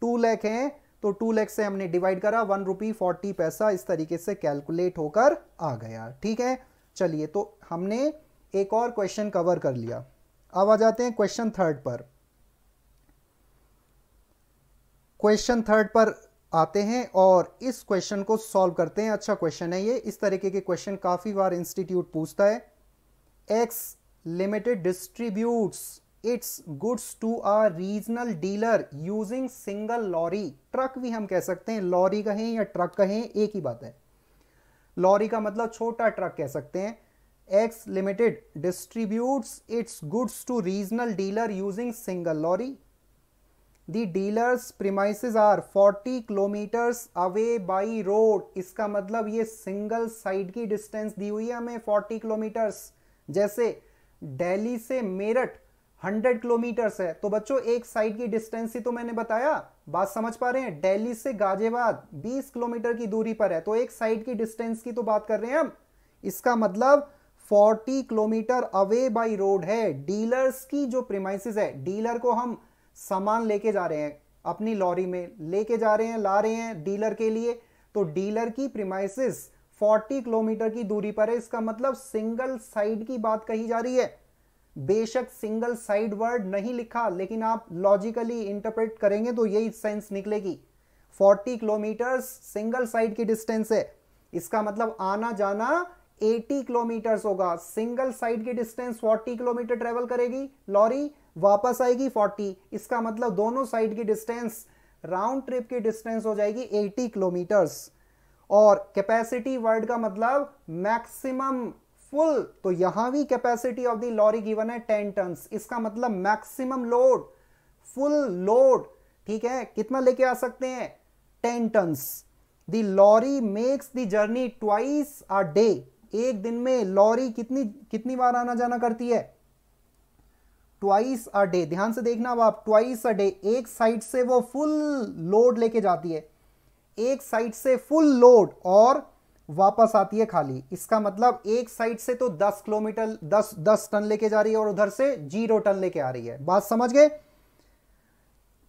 2 lakh हैं, तो 2 लाख से हमने डिवाइड करा, 1 रुपी 40 पैसा इस तरीके से कैलकुलेट होकर आ गया। ठीक है, चलिए तो हमने एक और क्वेश्चन कवर कर लिया। अब आ जाते हैं क्वेश्चन थर्ड पर। क्वेश्चन थर्ड पर आते हैं और इस क्वेश्चन को सॉल्व करते हैं। अच्छा क्वेश्चन है ये, इस तरीके के क्वेश्चन काफी बार इंस्टीट्यूट पूछता है। X limited distributes its goods to a regional dealer using single lorry. Truck भी हम कह सकते हैं, लॉरी कहें या ट्रक कहें एक ही बात है। लॉरी का मतलब छोटा ट्रक कह सकते हैं। X Limited distributes its goods to regional dealer using single lorry. The dealer's premises are 40 kilometers away by road. इसका मतलब ये सिंगल साइड की डिस्टेंस दी हुई है हमें 40 किलोमीटर्स। जैसे दिल्ली से मेरठ 100 किलोमीटर्स है, तो बच्चों एक साइड की डिस्टेंस ही तो मैंने बताया। बात समझ पा रहे हैं? दिल्ली से गाजियाबाद 20 किलोमीटर की दूरी पर है, तो एक साइड की डिस्टेंस की तो बात कर रहे हैं हम। इसका मतलब 40 किलोमीटर अवे बाई रोड है। डीलर्स की जो प्रीमाइसेस है, डीलर को हम सामान लेके जा रहे हैं, अपनी लॉरी में लेके जा रहे हैं, ला रहे हैं डीलर के लिए, तो डीलर की प्रीमाइसेस 40 किलोमीटर की दूरी पर है। इसका मतलब सिंगल साइड की बात कही जा रही है। बेशक सिंगल साइड वर्ड नहीं लिखा, लेकिन आप लॉजिकली इंटरप्रेट करेंगे तो यही सेंस निकलेगी। 40 किलोमीटर सिंगल साइड की डिस्टेंस है, इसका मतलब आना जाना 80 किलोमीटर होगा। सिंगल साइड की डिस्टेंस 40 किलोमीटर ट्रेवल करेगी लॉरी, वापस आएगी 40। इसका मतलब दोनों साइड की डिस्टेंस, राउंड ट्रिप की डिस्टेंस हो जाएगी 80 किलोमीटर्स। और कैपेसिटी वर्ड का मतलब मैक्सिमम फुल, तो यहां भी capacity of the lorry given है 10 टन्स। इसका मतलब मैक्सिमम लोड, फुल लोड, ठीक है, कितना लेके आ सकते हैं? 10 tons. The lorry makes the journey twice a day. एक दिन में लॉरी कितनी बार आना जाना करती है? Twice a day. ध्यान से देखना अब आप, ट्वाइस अ डे। एक साइड से वो फुल लोड लेके जाती है, एक साइड से फुल लोड और वापस आती है खाली। इसका मतलब एक साइड से तो 10 किलोमीटर 10 टन लेके जा रही है और उधर से 0 टन लेके आ रही है। बात समझ गए?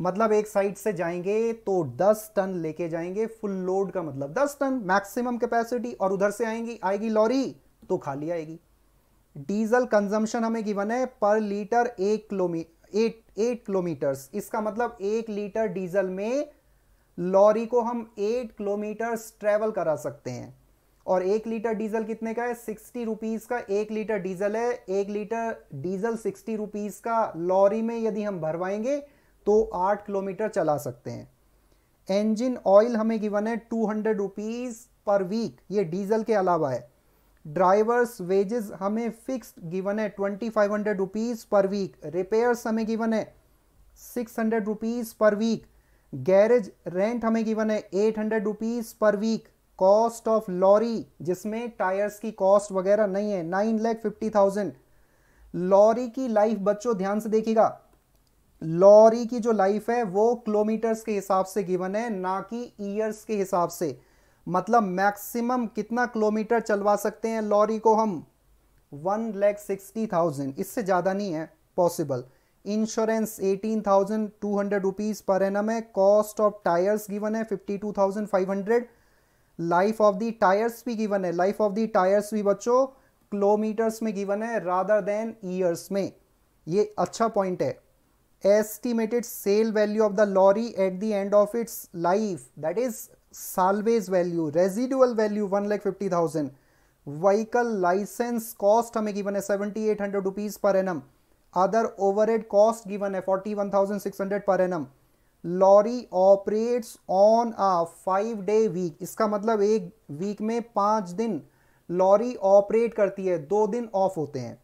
मतलब एक साइड से जाएंगे तो 10 टन लेके जाएंगे, फुल लोड का मतलब 10 टन मैक्सिमम कैपेसिटी, और उधर से आएगी लॉरी तो खाली आएगी। डीजल कंजम्पशन हमें गिवन है पर लीटर 8 किलोमीटर्स। इसका मतलब 1 लीटर डीजल में लॉरी को हम 8 किलोमीटर ट्रेवल करा सकते हैं। और 1 लीटर डीजल कितने का है? 60 रुपीज का 1 लीटर डीजल है। 1 लीटर डीजल 60 रुपीज का लॉरी में यदि हम भरवाएंगे तो 8 किलोमीटर चला सकते हैं। इंजन ऑयल हमें गिवन है 200 रुपीज पर वीक, ये डीजल के अलावा है। ड्राइवर्स वेजेस हमें फिक्स्ड गिवन है 2500 रुपीज पर वीक। रिपेयर्स हमें गिवन है 600 rupees per week. Garage rent हमें गिवन है 800 rupees per week. Cost of lorry जिसमें टायर्स की कॉस्ट वगैरह नहीं है 9,50,000। लॉरी की लाइफ बच्चों ध्यान से देखिएगा, लॉरी की जो लाइफ है वो किलोमीटर्स के हिसाब से गिवन है, ना कि ईयर्स के हिसाब से। मतलब मैक्सिमम कितना किलोमीटर चलवा सकते हैं लॉरी को हम? 1,60,000, इससे ज़्यादा नहीं है possible. Insurance 18,200 rupees per annum है। कॉस्ट ऑफ टायर्स गिवन है 52,500। लाइफ ऑफ दी टायर्स भी गिवन है। लाइफ ऑफ दी टायर्स भी बच्चों किलोमीटर्स में गिवन है रादर देन ईयर्स में। ये अच्छा पॉइंट है। Estimated sale value of the lorry at the end of its life, that is salvage value. Residual value 1,50,000। Vehicle licence cost हमें given है 7,800 rupees per annum. Other overhead cost given है 41,600 per annum. Lorry operates on a 5-day week, इसका मतलब एक week में 5 दिन lorry operate करती है, 2 दिन ऑफ होते हैं।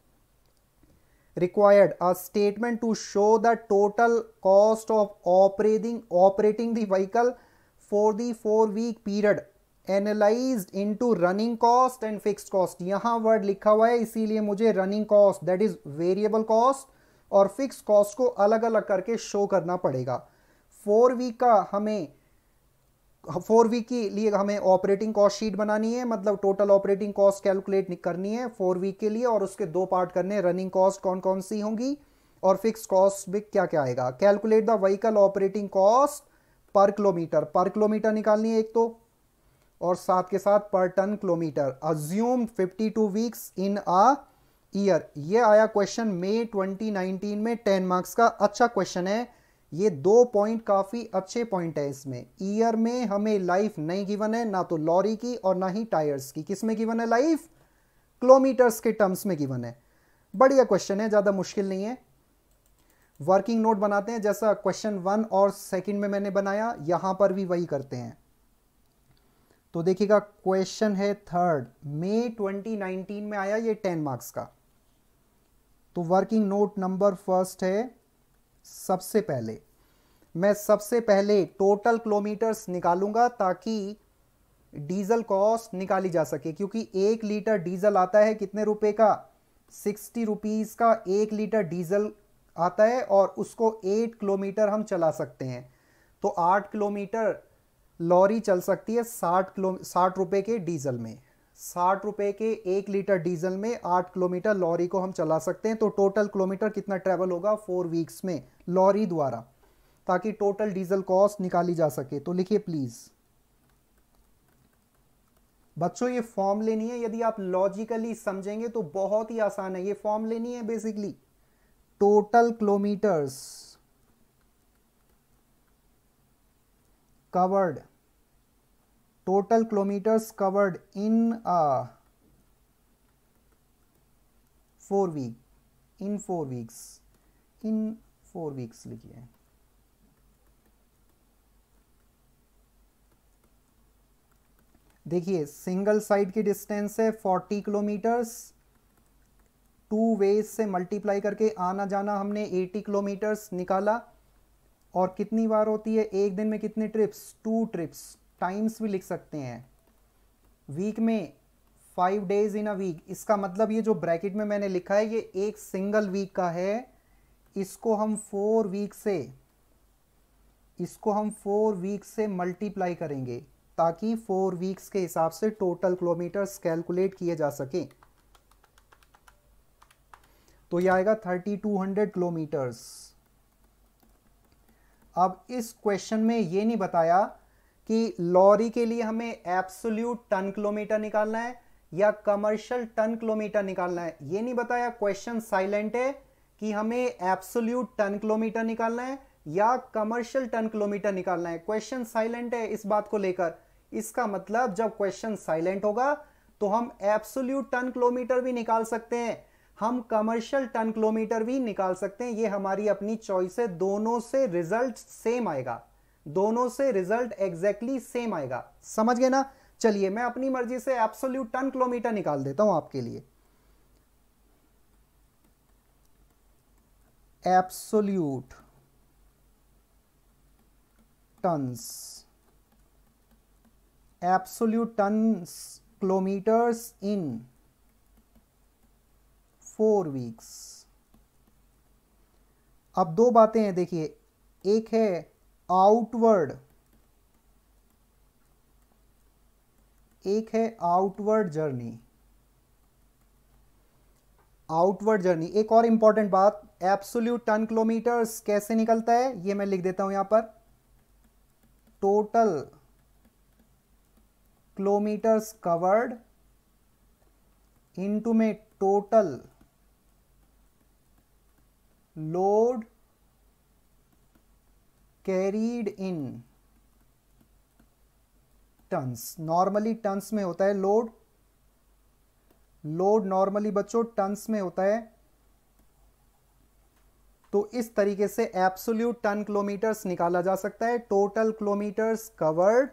Required a statement to show the total cost of operating the vehicle for the 4-week period analyzed into running cost and fixed cost। यहां वर्ड लिखा हुआ है इसीलिए मुझे running cost that is variable cost और fix cost को अलग अलग करके शो करना पड़ेगा। 4 वीक के लिए हमें ऑपरेटिंग कॉस्ट शीट बनानी है, मतलब टोटल ऑपरेटिंग कॉस्ट कैलकुलेट करनी है 4 वीक के लिए, और उसके 2 पार्ट करने हैं। रनिंग कॉस्ट कौन कौन सी होंगी और फिक्स कॉस्ट भी क्या क्या आएगा। Calculate the vehicle operating cost per kilometre निकालनी है एक तो, और साथ के साथ per ton kilometre. Assume 52 weeks in a year. ये आया क्वेश्चन मई 2019 में, 10 मार्क्स का अच्छा क्वेश्चन है। ये 2 पॉइंट काफी अच्छे पॉइंट है इसमें। ईयर में हमें लाइफ नहीं गिवन है, ना तो लॉरी की और ना ही टायर्स की। किस में गिवन है लाइफ? किलोमीटर्स के टर्म्स में गिवन है। बढ़िया क्वेश्चन है, ज्यादा मुश्किल नहीं है। वर्किंग नोट बनाते हैं जैसा क्वेश्चन 1 और 2 में मैंने बनाया, यहां पर भी वही करते हैं। तो देखिएगा क्वेश्चन है 3 मई 2019 में आया, ये 10 मार्क्स का। तो वर्किंग नोट नंबर 1 है, सबसे पहले टोटल किलोमीटर्स निकालूंगा ताकि डीजल कॉस्ट निकाली जा सके, क्योंकि 1 लीटर डीजल आता है कितने रुपए का? 60 रुपीज का 1 लीटर डीजल आता है, और उसको 8 किलोमीटर हम चला सकते हैं। तो 8 किलोमीटर लॉरी चल सकती है 60 रुपए के डीजल में। 60 रुपए के 1 लीटर डीजल में 8 किलोमीटर लॉरी को हम चला सकते हैं। तो टोटल किलोमीटर कितना ट्रेवल होगा 4 वीक्स में लॉरी द्वारा, ताकि टोटल डीजल कॉस्ट निकाली जा सके। तो लिखिए प्लीज बच्चों, ये फॉर्म लेनी है। यदि आप लॉजिकली समझेंगे तो बहुत ही आसान है। ये फॉर्म लेनी है basically, total kilometres covered, total kilometers covered in a 4 weeks लिखिए। देखिए सिंगल साइड की डिस्टेंस है 40 किलोमीटर्स, 2 वेज से मल्टीप्लाई करके आना जाना हमने 80 किलोमीटर्स निकाला। और कितनी बार होती है एक दिन में? कितनी ट्रिप्स? 2 ट्रिप्स। टाइम्स भी लिख सकते हैं। वीक में 5 days इन अ वीक, इसका मतलब ये जो ब्रैकेट में मैंने लिखा है ये एक सिंगल वीक का है। इसको हम 4 वीक से मल्टीप्लाई करेंगे ताकि 4 वीक्स के हिसाब से टोटल किलोमीटर्स कैलकुलेट किए जा सके। तो ये आएगा 3200 किलोमीटर्स। अब इस क्वेश्चन में ये नहीं बताया कि लॉरी के लिए हमें एब्सोल्यूट टन किलोमीटर निकालना है या कमर्शियल टन किलोमीटर निकालना है। ये नहीं बताया, क्वेश्चन साइलेंट है कि हमें एब्सोल्यूट टन किलोमीटर निकालना है या कमर्शियल टन किलोमीटर निकालना है। क्वेश्चन साइलेंट है इस बात को लेकर। इसका मतलब जब क्वेश्चन साइलेंट होगा तो हम एब्सोल्यूट टन किलोमीटर भी निकाल सकते हैं, हम कमर्शियल टन किलोमीटर भी निकाल सकते हैं। ये हमारी अपनी चॉइस है, दोनों से रिजल्ट सेम आएगा, दोनों से रिजल्ट एग्जैक्टली सेम आएगा। समझ गए ना? चलिए मैं अपनी मर्जी से एब्सोल्यूट टन किलोमीटर निकाल देता हूं आपके लिए। Absolute tons, absolute tons kilometres in 4 weeks. अब दो बातें हैं देखिए, एक है आउटवर्ड, एक है आउटवर्ड जर्नी। आउटवर्ड जर्नी, एक और इंपॉर्टेंट बात, एब्सोल्यूट टन किलोमीटर्स कैसे निकलता है ये मैं लिख देता हूं यहां पर। टोटल किलोमीटर्स कवर्ड इनटू में total load carried in tons. Normally tons में होता है लोड, लोड नॉर्मली बच्चों टन्स में होता है। तो इस तरीके से एब्सोल्यूट टन किलोमीटर्स निकाला जा सकता है। टोटल किलोमीटर्स कवर्ड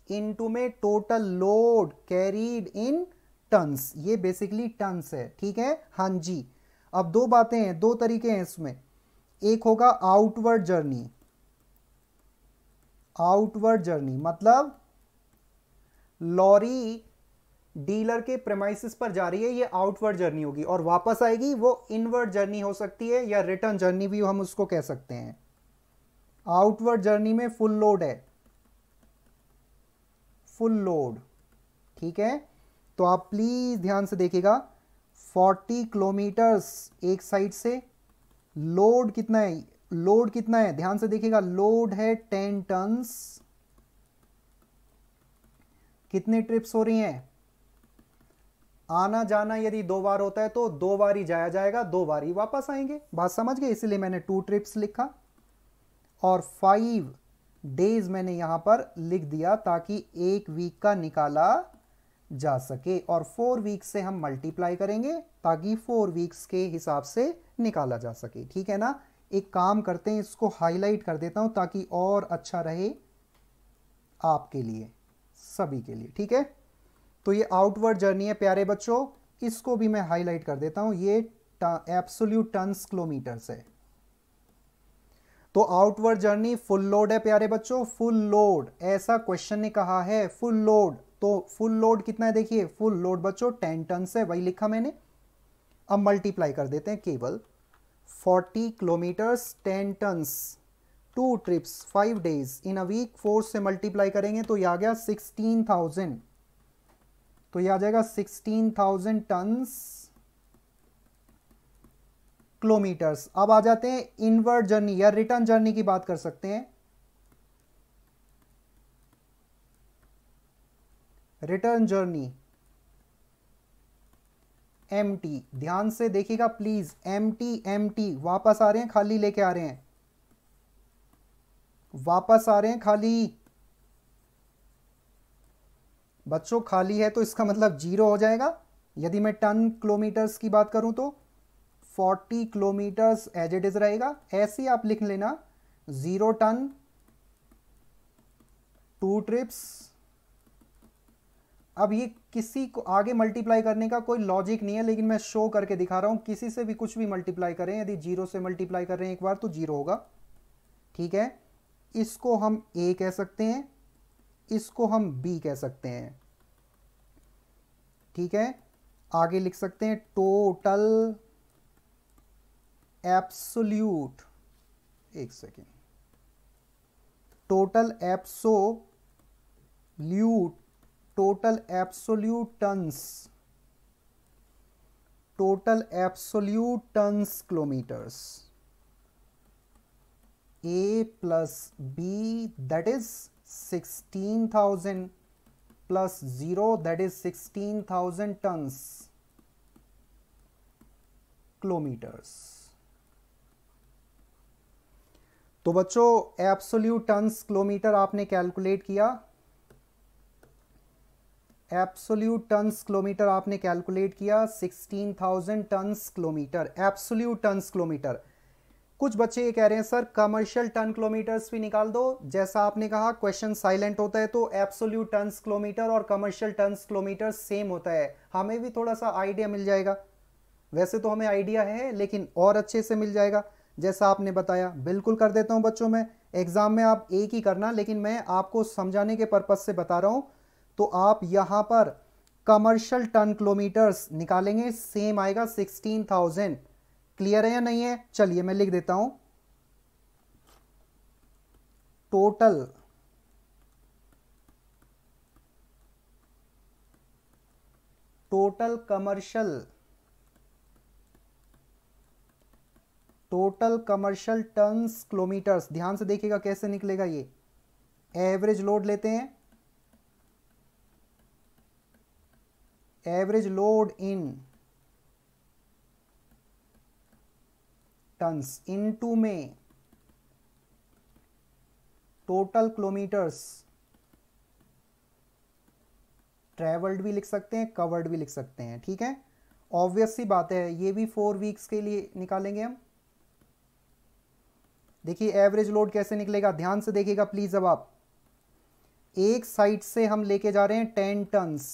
इनटू में total load carried in tons, ये बेसिकली टन्स है। ठीक है, हाँ जी। अब दो बातें हैं, दो तरीके हैं इसमें। एक होगा आउटवर्ड जर्नी, आउटवर्ड जर्नी मतलब लॉरी डीलर के प्रेमाइसिस पर जा रही है, ये आउटवर्ड जर्नी होगी, और वापस आएगी वो इनवर्ड जर्नी हो सकती है या रिटर्न जर्नी भी हम उसको कह सकते हैं। आउटवर्ड जर्नी में फुल लोड है, फुल लोड। ठीक है, तो आप प्लीज ध्यान से देखिएगा, 40 किलोमीटर्स एक साइड से, लोड कितना है, लोड कितना है ध्यान से देखिएगा, लोड है 10 टन्स। कितने ट्रिप्स हो रही हैं, आना जाना यदि 2 बार होता है तो 2 बार ही जाया जाएगा, 2 बार ही वापस आएंगे। बात समझ गए? इसलिए मैंने 2 ट्रिप्स लिखा और 5 डेज मैंने यहां पर लिख दिया ताकि 1 वीक का निकाला जा सके, और 4 वीक से हम मल्टीप्लाई करेंगे ताकि 4 वीक्स के हिसाब से निकाला जा सके। ठीक है ना? एक काम करते हैं, इसको हाईलाइट कर देता हूं ताकि और अच्छा रहे आपके लिए, सभी के लिए। ठीक है, तो ये आउटवर्ड जर्नी है प्यारे बच्चों, इसको भी मैं हाईलाइट कर देता हूं, ये एब्सोल्यूट टन्स किलोमीटर्स है। तो आउटवर्ड जर्नी फुल लोड है प्यारे बच्चों, फुल लोड, ऐसा क्वेश्चन ने कहा है फुल लोड। तो फुल लोड कितना है देखिए, फुल लोड बच्चों 10 टन है, वही लिखा मैंने। अब मल्टीप्लाई कर देते हैं, केवल 40 kilometres 10 tons, 2 trips 5 days in a week, 4 से मल्टीप्लाई करेंगे तो ये आ गया 16,000, तो ये आ जाएगा 16,000 टन्स किलोमीटर्स। अब आ जाते हैं इनवर्ड जर्नी या रिटर्न जर्नी की बात कर सकते हैं। रिटर्न जर्नी एमटी, ध्यान से देखिएगा प्लीज, एमटी एमटी, वापस आ रहे हैं खाली लेके आ रहे हैं, वापस आ रहे हैं खाली। बच्चों खाली है तो इसका मतलब 0 हो जाएगा। यदि मैं टन किलोमीटर्स की बात करूं तो 40 किलोमीटर्स एज इट इज रहेगा, ऐसे ही आप लिख लेना 0 टन 2 ट्रिप्स। अब ये किसी को आगे मल्टीप्लाई करने का कोई लॉजिक नहीं है, लेकिन मैं शो करके दिखा रहा हूं, किसी से भी कुछ भी मल्टीप्लाई करें, यदि 0 से मल्टीप्लाई कर रहे हैं एक बार तो 0 होगा। ठीक है, इसको हम ए कह सकते हैं, इसको हम बी कह सकते हैं। ठीक है, आगे लिख सकते हैं टोटल एब्सोल्यूट, एक second, total absolute, total absolute tons, total absolute tons kilometres, A plus B, that is 16,000 plus 0 that is 16,000 tons kilometres. तो बच्चों एब्सोल्यूट टन्स किलोमीटर आपने कैलकुलेट किया, एब्सोल्यूट टन्स किलोमीटर आपने कैलकुलेट किया 16,000 tons kilometre, absolute tons kilometre. कुछ बच्चे ये कह रहे हैं सर कमर्शियल टन किलोमीटर्स भी निकाल दो, जैसा आपने कहा क्वेश्चन साइलेंट होता है तो एब्सोल्यूट टन्स किलोमीटर और कमर्शियल टन्स किलोमीटर सेम होता है, हमें भी थोड़ा सा आइडिया मिल जाएगा। वैसे तो हमें आइडिया है लेकिन और अच्छे से मिल जाएगा जैसा आपने बताया। बिल्कुल कर देता हूं बच्चों, मैं एग्जाम में आप एक ही करना, लेकिन मैं आपको समझाने के पर्पज से बता रहा हूं। तो आप यहां पर कमर्शियल टन किलोमीटर्स निकालेंगे, सेम आएगा 16,000। क्लियर है या नहीं है? चलिए मैं लिख देता हूं, टोटल कमर्शियल टन्स किलोमीटर्स। ध्यान से देखिएगा कैसे निकलेगा ये। एवरेज लोड लेते हैं, average load in tons into में टोटल किलोमीटर्स, ट्रेवल्ड भी लिख सकते हैं, कवर्ड भी लिख सकते हैं, ठीक है। ऑब्वियस सी बात है, ये भी 4 वीक्स के लिए निकालेंगे हम। देखिए एवरेज लोड कैसे निकलेगा, ध्यान से देखिएगा प्लीज। अब आप एक साइड से हम लेके जा रहे हैं 10 टन्स,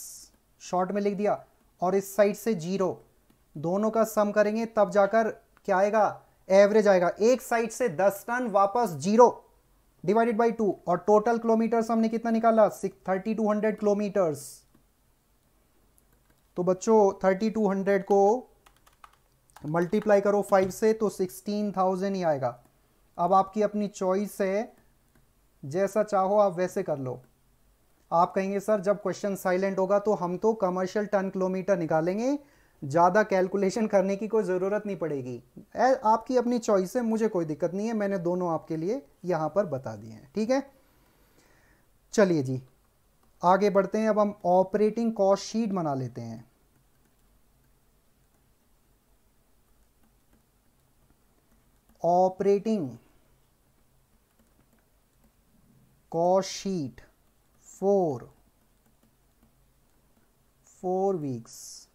शॉर्ट में लिख दिया, और इस साइड से 0, दोनों का सम करेंगे तब जाकर क्या आएगा, एवरेज आएगा। एक साइड से 10 टन वापस 0 डिवाइडेड बाई 2, और टोटल किलोमीटर्स हमने कितना निकाला, 3200 किलोमीटर्स। तो बच्चों 3200 को मल्टीप्लाई करो 5 से तो 16,000 ही आएगा। अब आपकी अपनी चॉइस है, जैसा चाहो आप वैसे कर लो। आप कहेंगे सर जब क्वेश्चन साइलेंट होगा तो हम तो कमर्शियल टन किलोमीटर निकालेंगे, ज़्यादा कैलकुलेशन करने की कोई ज़रूरत नहीं पड़ेगी। आपकी अपनी चॉइस है, मुझे कोई दिक्कत नहीं है, मैंने दोनों आपके लिए यहाँ पर बता दिए हैं, ठीक है। चलिए जी आगे बढ़ते हैं। अब हम ऑपरेटिंग कॉस्ट शीट बना लेते हैं। Operating cost sheet for 4 weeks.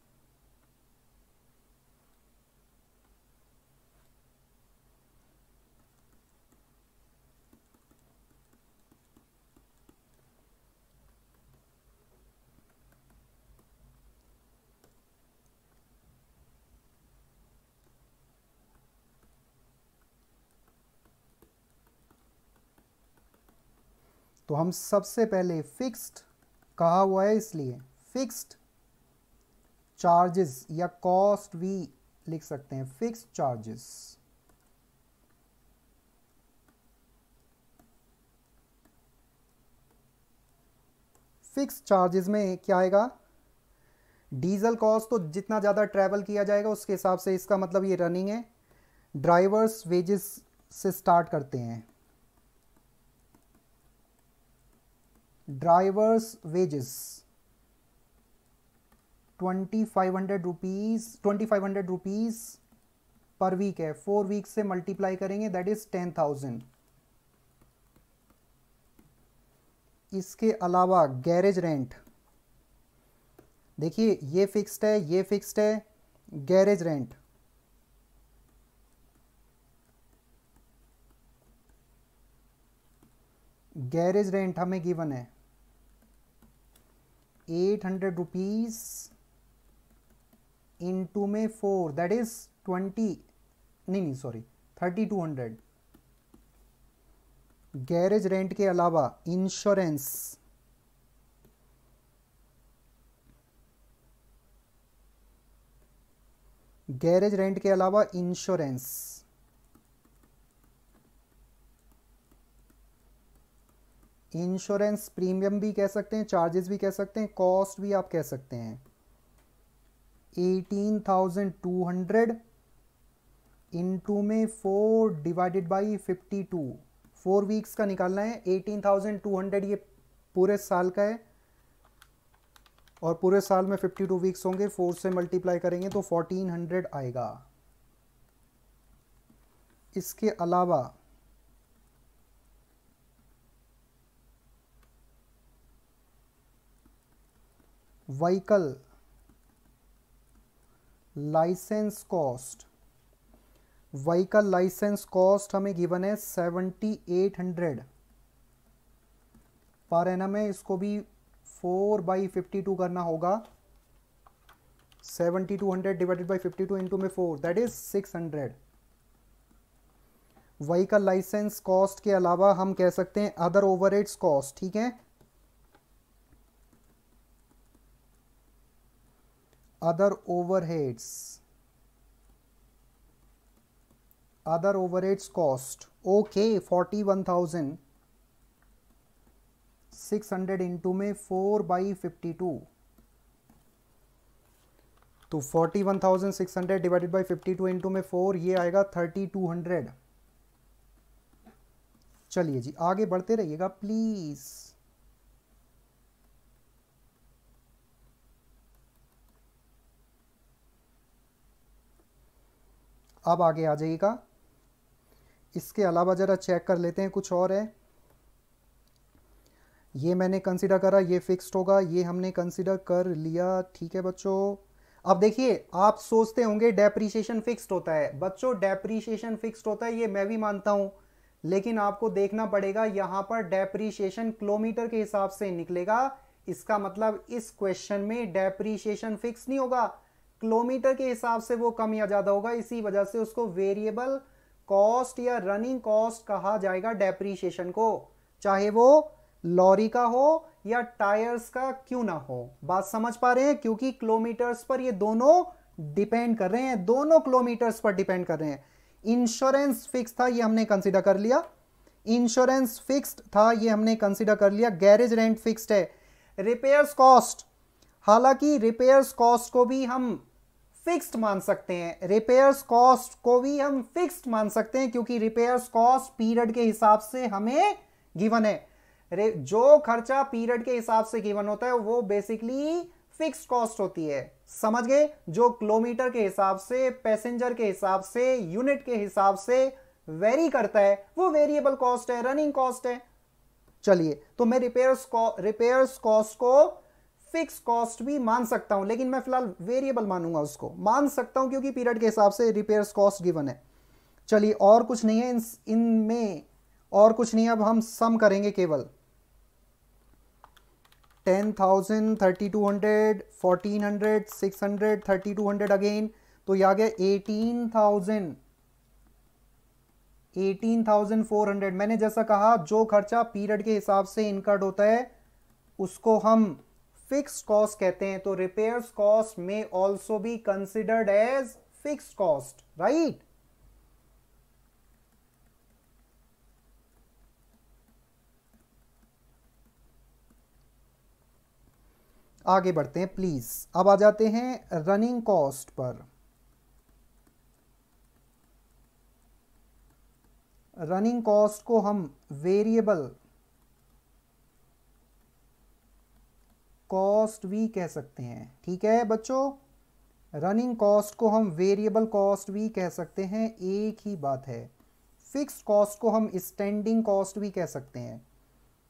तो हम सबसे पहले फिक्स्ड कहा हुआ है, इसलिए फिक्स्ड चार्जेस या कॉस्ट भी लिख सकते हैं, फिक्स्ड चार्जेस। फिक्स्ड चार्जेस में क्या आएगा, डीजल कॉस्ट, तो जितना ज़्यादा ट्रैवल किया जाएगा उसके हिसाब से, इसका मतलब ये रनिंग है। ड्राइवर्स वेजेस से स्टार्ट करते हैं। Drivers wages 2500 rupees per week है, 4 वीक से मल्टीप्लाई करेंगे दैट इज 10,000। इसके अलावा गैरेज रेंट, देखिए ये फिक्स्ड है, ये फिक्स्ड है। गैरेज रेंट हमें गिवन है 800 रुपीज इंटू में 4 दैट इज 3200। गैरेज रेंट के अलावा इंश्योरेंस, गैरेज रेंट के अलावा इंश्योरेंस, इंश्योरेंस प्रीमियम भी कह सकते हैं, चार्जेस भी कह सकते हैं, कॉस्ट भी आप कह सकते हैं। 18,200 इंटू में 4 डिवाइडेड बाई 52, 4 वीक्स का निकालना है। 18,200 ये पूरे साल का है, और पूरे साल में 52 वीक्स होंगे, 4 से मल्टीप्लाई करेंगे तो 1400 आएगा। इसके अलावा vehicle licence cost, vehicle licence cost हमें गिवन है 7800 पर एनम है। इसको भी 4/52 करना होगा। 7200 डिवाइडेड बाई 52 इंटू में 4 that is 600। Vehicle licence cost के अलावा हम कह सकते हैं अदर ओवरहेड्स कॉस्ट, ठीक है। Other overheads cost, okay 41,600 into में 4/52 तो 41,600 डिवाइडेड बाई 52 इंटू में 4 ये आएगा 3200। चलिए जी आगे बढ़ते रहिएगा प्लीज। अब आगे आ जाइएगा। इसके अलावा जरा चेक कर लेते हैं कुछ और है। ये मैंने कंसीडर करा, ये फिक्स्ड होगा, ये हमने कंसीडर कर लिया, ठीक है बच्चों। अब देखिए आप सोचते होंगे डेप्रीशिएशन फिक्स्ड होता है। बच्चों डेप्रीशिएशन फिक्स्ड होता है ये मैं भी मानता हूं, लेकिन आपको देखना पड़ेगा यहां पर डेप्रीशिएशन किलोमीटर के हिसाब से निकलेगा। इसका मतलब इस क्वेश्चन में डेप्रीशिएशन फिक्स नहीं होगा, किलोमीटर के हिसाब से वो कम या ज्यादा होगा। इसी वजह से उसको वेरिएबल कॉस्ट या रनिंग कॉस्ट कहा जाएगा डेप्रीशिएशन को, चाहे वो लॉरी का हो या टायर्स का क्यों ना हो। बात समझ पा रहे हैं? क्योंकि किलोमीटर्स पर ये दोनों डिपेंड कर रहे हैं, दोनों किलोमीटर्स पर डिपेंड कर रहे हैं। इंश्योरेंस फिक्स था ये हमने कंसीडर कर लिया, इंश्योरेंस फिक्स्ड था ये हमने कंसीडर कर लिया। गैरेज रेंट फिक्स्ड है। रिपेयर्स कॉस्ट, हालांकि रिपेयर्स कॉस्ट को भी हम फिक्स्ड मान सकते हैं, रिपेयर्स कॉस्ट को भी हम फिक्स्ड मान सकते हैं क्योंकि रिपेयर्स कॉस्ट पीरियड के हिसाब से हमें गिवन है। जो खर्चा पीरियड के हिसाब से गिवन होता है वो बेसिकली फिक्स्ड कॉस्ट होती है, समझ गए। जो किलोमीटर के हिसाब से, पैसेंजर के हिसाब से, यूनिट के हिसाब से वेरी करता है वो वेरिएबल कॉस्ट है, रनिंग कॉस्ट है। चलिए तो मैं रिपेयर्स कॉस्ट को फिक्स कॉस्ट भी मान सकता हूं, लेकिन मैं फिलहाल वेरिएबल मानूंगा, उसको मान सकता हूं क्योंकि पीरियड के हिसाब से रिपेयर्स कॉस्ट गिवन है। चलिए और कुछ नहीं है इनमें, और कुछ नहीं है। अब हम सम करेंगे केवल 10,000, 3,200, 1,400, 600, 3,200 अगेन, तो ये आ गया 18,400। मैंने जैसा कहा जो खर्चा पीरियड के हिसाब से इनकर्ड होता है उसको हम फिक्स कॉस्ट कहते हैं। तो रिपेयर्स कॉस्ट में also be considered as fix cost, right. आगे बढ़ते हैं प्लीज। अब आ जाते हैं रनिंग कॉस्ट पर। रनिंग कॉस्ट को हम वेरिएबल कॉस्ट भी कह सकते हैं, ठीक है बच्चों। रनिंग कॉस्ट को हम वेरिएबल कॉस्ट भी कह सकते हैं, एक ही बात है। फिक्स कॉस्ट को हम स्टैंडिंग कॉस्ट भी कह सकते हैं।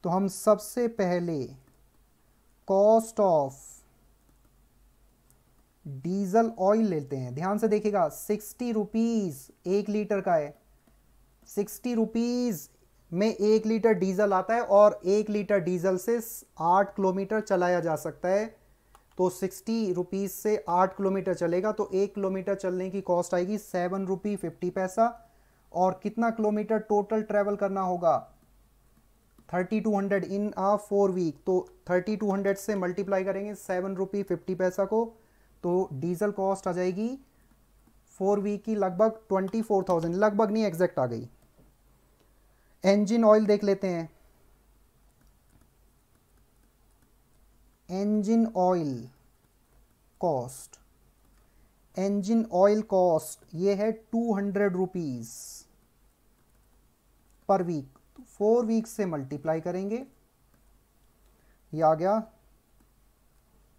तो हम सबसे पहले कॉस्ट ऑफ डीजल ऑयल लेते हैं। ध्यान से देखिएगा 60 रुपीज 1 लीटर का है। 60 रुपीज में 1 लीटर डीजल आता है और 1 लीटर डीजल से 8 किलोमीटर चलाया जा सकता है। तो 60 रुपीज से 8 किलोमीटर चलेगा तो 1 किलोमीटर चलने की कॉस्ट आएगी 7 रुपी 50 पैसा। और कितना किलोमीटर टोटल ट्रेवल करना होगा 3200 इन आ 4 वीक। तो 3200 से मल्टीप्लाई करेंगे 7 रुपी 50 पैसा को, तो डीजल कॉस्ट आ जाएगी 4 वीक की लगभग 24,000, लगभग नहीं एग्जैक्ट आ गई। इंजन ऑयल देख लेते हैं। Engine oil cost, engine oil cost ये है 200 रुपीज पर वीक। 4 वीक से मल्टीप्लाई करेंगे, ये आ गया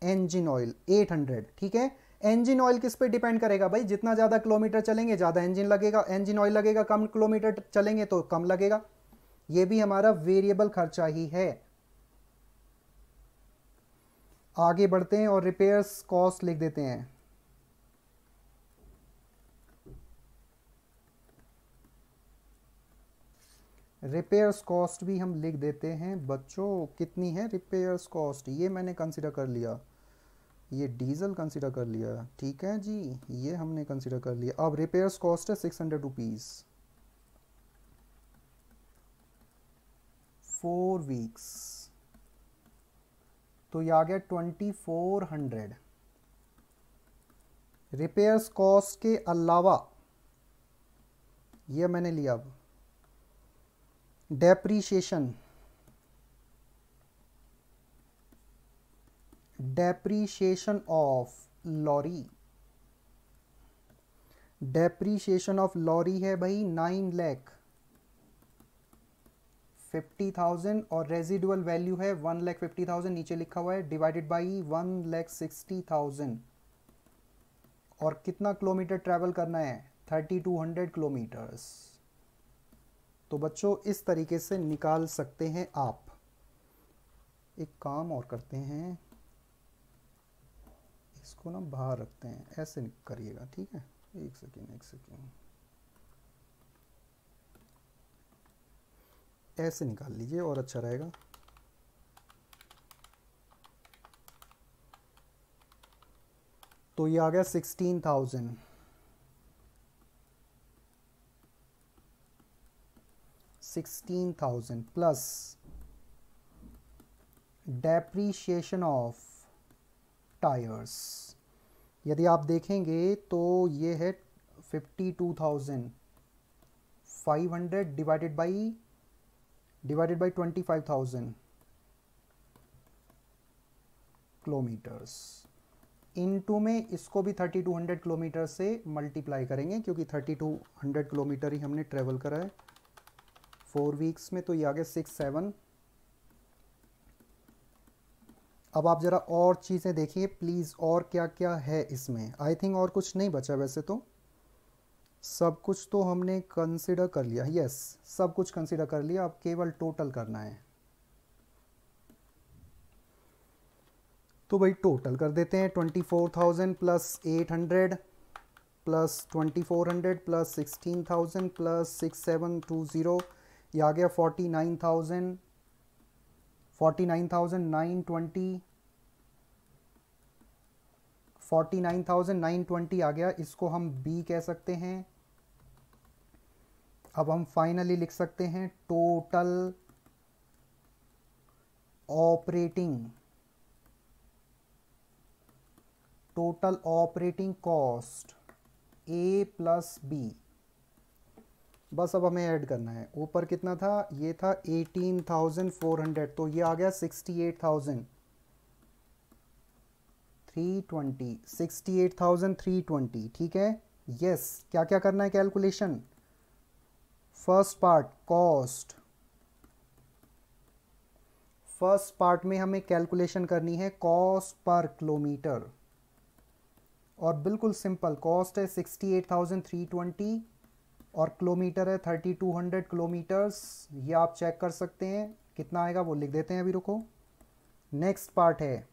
इंजन ऑयल 800, ठीक है। इंजन ऑयल किस पे डिपेंड करेगा भाई, जितना ज़्यादा किलोमीटर चलेंगे ज़्यादा इंजन लगेगा, इंजन ऑयल लगेगा, कम किलोमीटर चलेंगे तो कम लगेगा। ये भी हमारा वेरिएबल खर्चा ही है। आगे बढ़ते हैं और रिपेयर्स कॉस्ट लिख देते हैं। रिपेयर्स कॉस्ट भी हम लिख देते हैं बच्चों। कितनी है रिपेयर्स कॉस्ट, ये मैंने कंसिडर कर लिया, ये डीजल कंसिडर कर लिया, ठीक है जी, ये हमने कंसिडर कर लिया। अब रिपेयर्स कॉस्ट है 600 रुपीज़ 4 वीक्स, तो ये आ गया 2400। रिपेयर्स कॉस्ट के अलावा ये मैंने लिया अब depreciation of lorry. Depreciation of lorry है भाई 9,50,000 और रेजिडुअल वैल्यू है 1,50,000, नीचे लिखा हुआ है, डिवाइडेड बाई 1,60,000। और कितना किलोमीटर ट्रैवल करना है, 3200 किलोमीटर्स। तो बच्चों इस तरीके से निकाल सकते हैं आप। एक काम और करते हैं, इसको ना बाहर रखते हैं, ऐसे करिएगा, ठीक है। एक सेकेंड, ऐसे निकाल लीजिए और अच्छा रहेगा। तो ये आ गया 16,000 प्लस डेप्रीशिएशन ऑफ टायर्स। यदि आप देखेंगे तो ये है 52,500 डिवाइडेड बाई 25,000 किलोमीटर्स। इनटू में इसको भी 3200 किलोमीटर से मल्टीप्लाई करेंगे, क्योंकि 3200 किलोमीटर ही हमने ट्रेवल करा है 4 वीक्स में। तो ये आ गया 6-7। अब आप ज़रा और चीज़ें देखिए प्लीज़, और क्या क्या है इसमें। आई थिंक और कुछ नहीं बचा, वैसे तो सब कुछ तो हमने कंसिडर कर लिया। यस, सब कुछ कंसिडर कर लिया, अब केवल टोटल करना है। तो भाई टोटल कर देते हैं, 24,000 प्लस 800 प्लस 2400 प्लस 16,000 प्लस 6720, ये आ गया 49,920 49,920 आ गया। इसको हम बी कह सकते हैं। अब हम फाइनली लिख सकते हैं टोटल ऑपरेटिंग कॉस्ट ए प्लस बी। बस अब हमें ऐड करना है। ऊपर कितना था, ये था 18,400, तो ये आ गया 68,320, ठीक है। यस, क्या क्या करना है calculation. First part cost, first part में हमें कैलकुलेशन करनी है कॉस्ट पर किलोमीटर, और बिल्कुल सिंपल। कॉस्ट है 68,320 और किलोमीटर है 3200 किलोमीटर्स। ये आप चेक कर सकते हैं कितना आएगा, वो लिख देते हैं अभी, रुको। नेक्स्ट पार्ट है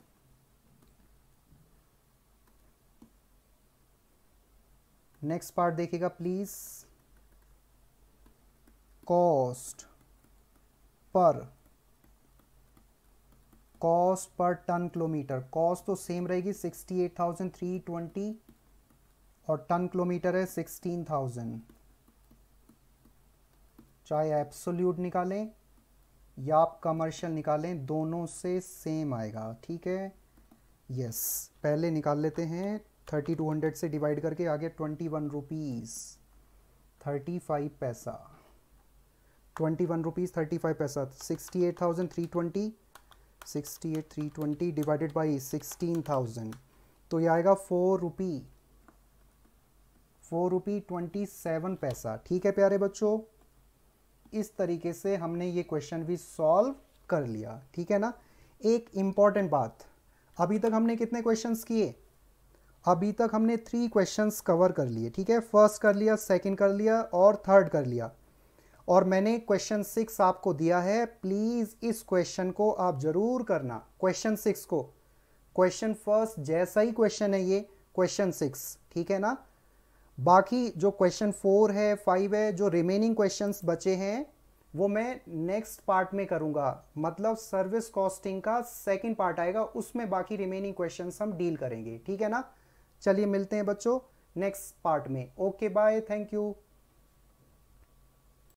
नेक्स्ट पार्ट देखिएगा please. Cost per ton kilometre. Cost तो सेम रहेगी 68,320 और टन किलोमीटर है 16,000। चाहे एब्सोल्यूट निकालें या आप कमर्शियल निकालें, दोनों से सेम आएगा, ठीक है। यस, पहले निकाल लेते हैं 3200 से डिवाइड करके, आगे 21 रुपीज़ 35 पैसा, 21 रुपीज़ 35 पैसा। 68,320 डिवाइडेड बाई 16,000, तो ये आएगा 4 रुपी 27 पैसा, ठीक है प्यारे बच्चों। इस तरीके से हमने ये क्वेश्चन भी सॉल्व कर लिया, ठीक है ना। एक इम्पॉर्टेंट बात, अभी तक हमने कितने क्वेश्चंस किए? अभी तक हमने 3 क्वेश्चंस कवर कर लिए, ठीक है। फर्स्ट कर लिया, सेकंड कर लिया और थर्ड कर लिया। और मैंने क्वेश्चन 6 आपको दिया है, प्लीज इस क्वेश्चन को आप जरूर करना, क्वेश्चन 6 को। क्वेश्चन फर्स्ट जैसा ही क्वेश्चन है ये क्वेश्चन 6, ठीक है ना। बाकी जो क्वेश्चन 4 है, 5 है, जो रिमेनिंग क्वेश्चंस बचे हैं वो मैं नेक्स्ट पार्ट में करूंगा, मतलब सर्विस कॉस्टिंग का सेकंड पार्ट आएगा, उसमें बाकी रिमेनिंग क्वेश्चंस हम डील करेंगे, ठीक है ना। चलिए मिलते हैं बच्चों नेक्स्ट पार्ट में। Okay bye, thank you.